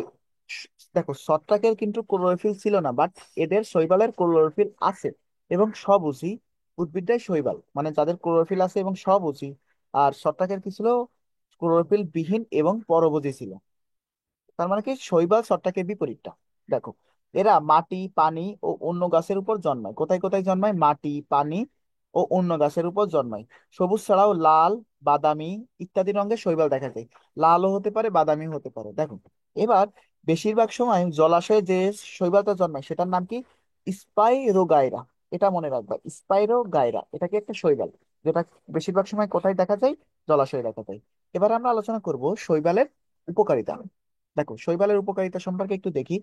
দেখো ছত্রাকের কিন্তু ক্লোরোফিল ছিল না, বাট এদের শৈবালের ক্লোরোফিল আছে এবং সবুজই। উদ্ভিদটাই শৈবাল, মানে যাদের ক্লোরোফিল আছে এবং সবুজই। আর ছত্রাকের কি ছিল, ক্লোরোফিল বিহীন এবং পরভোজী ছিল। তার মানে কি, শৈবাল ছত্রাকের বিপরীতটা। দেখো, এরা মাটি, পানি ও অন্য গাছের উপর জন্মায়। কোথায় কোথায় জন্মায়, মাটি, পানি ও অন্য গাছের উপর জন্মায়। সবুজ ছাড়াও লাল, বাদামি ইত্যাদি রঙের শৈবাল দেখা যায়। লালও হতে পারে, বাদামি হতে পারে। দেখো, এবার বেশিরভাগ সময় জলাশয়ে যে শৈবালটা জন্মায় সেটার নাম কি, স্পাইরোগাইরা। এটা মনে রাখবা, স্পাইরোগাইরা, এটা কি একটা শৈবাল, যেটা বেশিরভাগ সময় কোথায় দেখা যায়, জলাশয়ে দেখা যায়। এবার আমরা আলোচনা করব শৈবালের উপকারিতা। দেখো শৈবালের উপকারিতা সম্পর্কে একটু দেখি।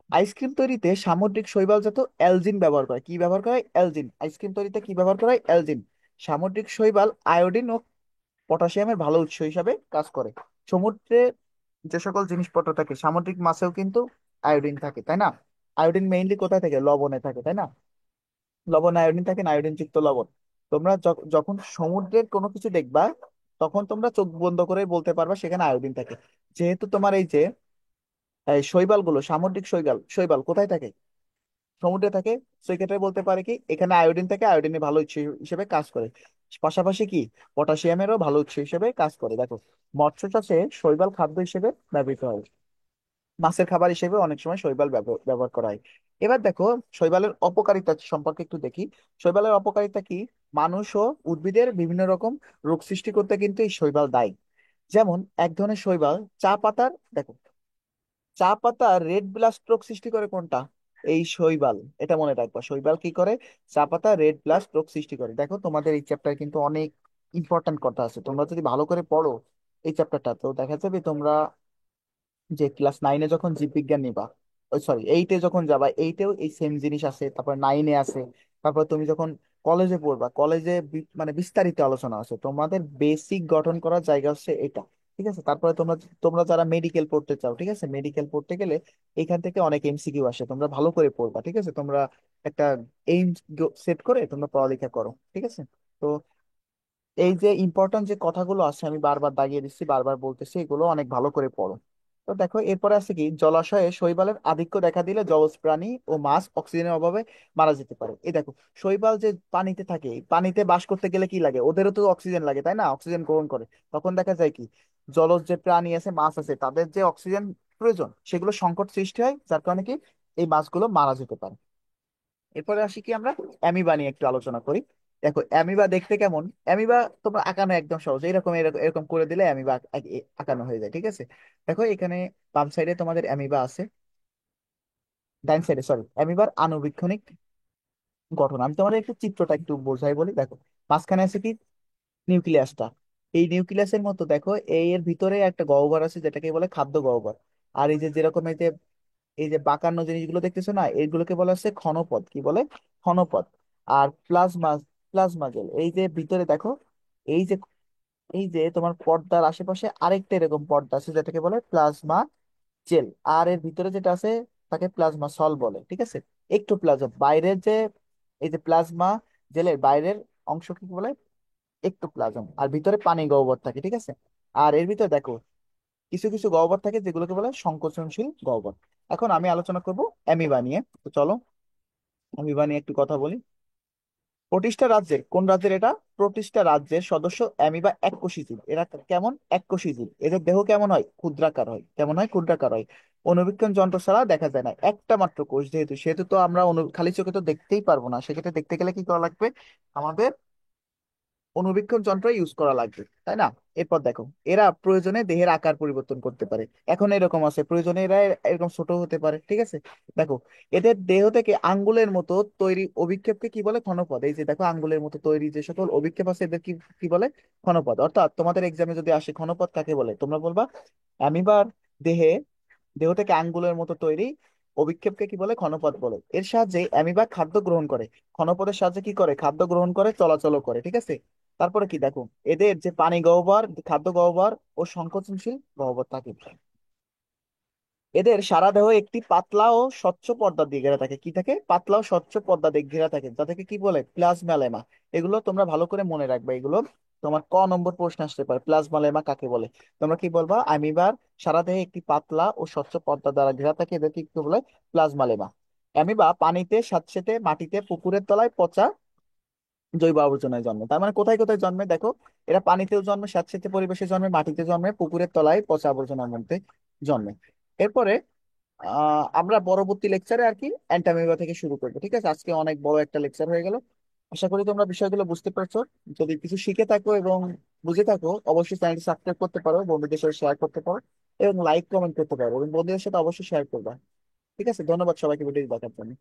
আইসক্রিম তৈরিতে সামুদ্রিক শৈবালজাত অ্যালজিন ব্যবহার করে। কি ব্যবহার করে? অ্যালজিন। আইসক্রিম তৈরিতে কি ব্যবহার করা হয়? অ্যালজিন। সামুদ্রিক শৈবাল আয়োডিন ও পটাশিয়ামের ভালো উৎস হিসাবে কাজ করে। সমুদ্রে যে সকল জিনিসপত্র থাকে, সামুদ্রিক মাছেও কিন্তু আয়োডিন থাকে, তাই না? আয়োডিন মেইনলি কোথায় থাকে? লবণে থাকে, তাই না? লবণ আয়োডিন থাকে না, আয়োডিন যুক্ত লবণ। তোমরা যখন সমুদ্রের কোনো কিছু দেখবা, তখন তোমরা চোখ বন্ধ করে বলতে পারবা সেখানে আয়োডিন থাকে। যেহেতু তোমার এই যে এই শৈবালগুলো, সামুদ্রিক শৈবাল শৈবাল কোথায় থাকে? সমুদ্রে থাকে। সেক্ষেত্রে বলতে পারে কি এখানে আয়োডিন থাকে, আয়োডিনের ভালো উৎস হিসেবে কাজ করে। পাশাপাশি কি পটাশিয়ামেরও ভালো উৎস হিসেবে কাজ করে। দেখো, মৎস্য চাষে শৈবাল খাদ্য হিসেবে ব্যবহৃত হয়। মাছের খাবার হিসেবে অনেক সময় শৈবাল ব্যবহার করা হয়। এবার দেখো, শৈবালের অপকারিতা সম্পর্কে একটু দেখি। শৈবালের অপকারিতা কি? মানুষ ও উদ্ভিদের বিভিন্ন রকম রোগ সৃষ্টি করতে কিন্তু এই শৈবাল দায়ী। যেমন এক ধরনের শৈবাল চা পাতার, দেখো, চা পাতা রেড ব্লাস্ট রোগ সৃষ্টি করে কোনটা? এই শৈবাল। এটা মনে রাখবা, শৈবাল কি করে? চা পাতা রেড ব্লাস্ট রোগ সৃষ্টি করে। দেখো, তোমাদের এই চ্যাপ্টার কিন্তু অনেক ইম্পর্টেন্ট কথা আছে, তোমরা যদি ভালো করে পড়ো এই চ্যাপ্টারটা, তো দেখা যাবে তোমরা যে ক্লাস 9-এ যখন জীববিজ্ঞান নিবা, ওই সরি 8-এ যখন যাবা, 8-এও এই সেম জিনিস আছে, তারপর 9-এ আছে। তারপর তুমি যখন কলেজে পড়বা, কলেজে মানে বিস্তারিত আলোচনা আছে। তোমাদের বেসিক গঠন করার জায়গা হচ্ছে এটা। ঠিক আছে? তারপরে তোমরা তোমরা যারা মেডিকেল পড়তে চাও, ঠিক আছে, মেডিকেল পড়তে গেলে এখান থেকে অনেক এমসিকিউ আসে, তোমরা ভালো করে পড়বা। ঠিক আছে? তোমরা একটা এইম সেট করে তোমরা পড়ালেখা করো। ঠিক আছে? তো এই যে ইম্পর্টেন্ট যে কথাগুলো আছে আমি বারবার দাগিয়ে দিচ্ছি, বারবার বলতেছি, এগুলো অনেক ভালো করে পড়ো। তো দেখো, এরপরে আছে কি, জলাশয়ে শৈবালের আধিক্য দেখা দিলে জলজ প্রাণী ও মাছ অক্সিজেনের অভাবে মারা যেতে পারে। এই দেখো, শৈবাল যে পানিতে থাকে, এই পানিতে বাস করতে গেলে কি লাগে? ওদেরও তো অক্সিজেন লাগে, তাই না? অক্সিজেন গ্রহণ করে। তখন দেখা যায় কি, জলজ যে প্রাণী আছে, মাছ আছে, তাদের যে অক্সিজেন প্রয়োজন, সেগুলো সংকট সৃষ্টি হয়, যার কারণে কি এই মাছগুলো মারা যেতে পারে। এরপরে আসি কি, আমরা অ্যামিবা নিয়ে একটু আলোচনা করি। দেখো, অ্যামিবা দেখতে কেমন? অ্যামিবা তোমরা আঁকানো একদম সহজ, এরকম এরকম এরকম করে দিলে অ্যামিবা আঁকানো হয়ে যায়। ঠিক আছে? দেখো এখানে বাম সাইডে তোমাদের অ্যামিবা আছে, ডান সাইডে সরি, অ্যামিবার আণুবীক্ষণিক গঠন আমি তোমাদের একটু চিত্রটা একটু বোঝাই বলি। দেখো, মাঝখানে আছে কি নিউক্লিয়াসটা। এই নিউক্লিয়াসের মতো দেখো, এই এর ভিতরে একটা গহ্বর আছে যেটাকে বলে খাদ্য গহ্বর। আর এই যে যেরকম এই যে বাঁকানো জিনিসগুলো দেখতেছো না, এইগুলোকে বলা হচ্ছে ক্ষণপদ। কি বলে? ক্ষণপদ। আর প্লাজমা, প্লাজমা জেল। এই যে ভিতরে দেখো, এই যে এই যে তোমার পর্দার আশেপাশে আরেকটা এরকম পর্দা আছে যেটাকে বলে প্লাজমা জেল। আর এর ভিতরে যেটা আছে তাকে প্লাজমা সল বলে। ঠিক আছে? একটু প্লাজমা বাইরের যে, এই যে প্লাজমা জেলের বাইরের অংশ কি বলে? একটু প্লাজম। আর ভিতরে পানি গহ্বর থাকে। ঠিক আছে? আর এর ভিতরে দেখো কিছু কিছু গহ্বর থাকে যেগুলোকে বলে সংকোচনশীল গহ্বর। এখন আমি আলোচনা করব অ্যামিবা নিয়ে। তো চলো অ্যামিবা নিয়ে একটু কথা বলি। প্রতিষ্ঠা রাজ্যের, কোন রাজ্যের এটা? প্রতিষ্ঠা রাজ্যের সদস্য অ্যামিবা এককোষী জীব। এরা কেমন? এককোষী জীব। এদের দেহ কেমন হয়? ক্ষুদ্রাকার হয়। কেমন হয়? ক্ষুদ্রাকার হয়। অণুবীক্ষণ যন্ত্র ছাড়া দেখা যায় না, একটা মাত্র কোষ যেহেতু, সেহেতু তো আমরা খালি চোখে তো দেখতেই পারবো না, সেক্ষেত্রে দেখতে গেলে কি করা লাগবে? আমাদের অণুবীক্ষণ যন্ত্র ইউজ করা লাগবে, তাই না? এরপর দেখো, এরা প্রয়োজনে দেহের আকার পরিবর্তন করতে পারে। এখন এরকম আছে, প্রয়োজনে এরা এরকম ছোট হতে পারে। ঠিক আছে? দেখো, এদের দেহ থেকে আঙ্গুলের মতো তৈরি অভিক্ষেপকে কি বলে? ক্ষণপদ। এই যে দেখো, আঙ্গুলের মতো তৈরি যে সকল অভিক্ষেপ আছে, এদের কি কি বলে? ক্ষণপদ। অর্থাৎ তোমাদের এক্সামে যদি আসে ক্ষণপদ কাকে বলে, তোমরা বলবা অ্যামিবার দেহে, দেহ থেকে আঙ্গুলের মতো তৈরি অভিক্ষেপকে কি বলে? ক্ষণপদ বলে। এর সাহায্যে অ্যামিবা খাদ্য গ্রহণ করে। ক্ষণপদের সাহায্যে কি করে? খাদ্য গ্রহণ করে, চলাচলও করে। ঠিক আছে? তারপরে কি দেখো, এদের যে পানি গহ্বর, খাদ্য গহ্বর ও সংকোচনশীল গহ্বর থাকে। এদের সারা দেহ একটি পাতলা ও স্বচ্ছ পর্দা দিয়ে ঘেরা থাকে। কি থাকে? পাতলা ও স্বচ্ছ পর্দা দিয়ে ঘেরা থাকে, যাদেরকে কি বলে? প্লাজমালেমা। এগুলো তোমরা ভালো করে মনে রাখবে, এগুলো তোমার ক নম্বর প্রশ্ন আসতে পারে, প্লাজমালেমা কাকে বলে। তোমরা কি বলবা? অ্যামিবার সারা দেহে একটি পাতলা ও স্বচ্ছ পর্দা দ্বারা ঘেরা থাকে, এদেরকে কি বলে? প্লাজমালেমা। অ্যামিবা পানিতে, স্যাঁতসেঁতে মাটিতে, পুকুরের তলায়, পচা জৈব আবর্জনায় জন্মে। তার মানে কোথায় কোথায় জন্মে দেখো, এরা পানিতেও জন্মে, স্যাঁতসেঁতে পরিবেশে জন্মে, মাটিতে জন্মে, পুকুরের তলায় পচা আবর্জনার মধ্যে জন্মে। এরপরে আমরা পরবর্তী লেকচারে আর কি অ্যান্টামিবা থেকে শুরু করবো। ঠিক আছে? আজকে অনেক বড় একটা লেকচার হয়ে গেল। আশা করি তোমরা বিষয়গুলো বুঝতে পারছো। যদি কিছু শিখে থাকো এবং বুঝে থাকো, অবশ্যই চ্যানেলটি সাবস্ক্রাইব করতে পারো, বন্ধুদের সাথে শেয়ার করতে পারো, এবং লাইক কমেন্ট করতে পারো, এবং বন্ধুদের সাথে অবশ্যই শেয়ার করবা। ঠিক আছে? ধন্যবাদ সবাইকে ভিডিও দেখার জন্য।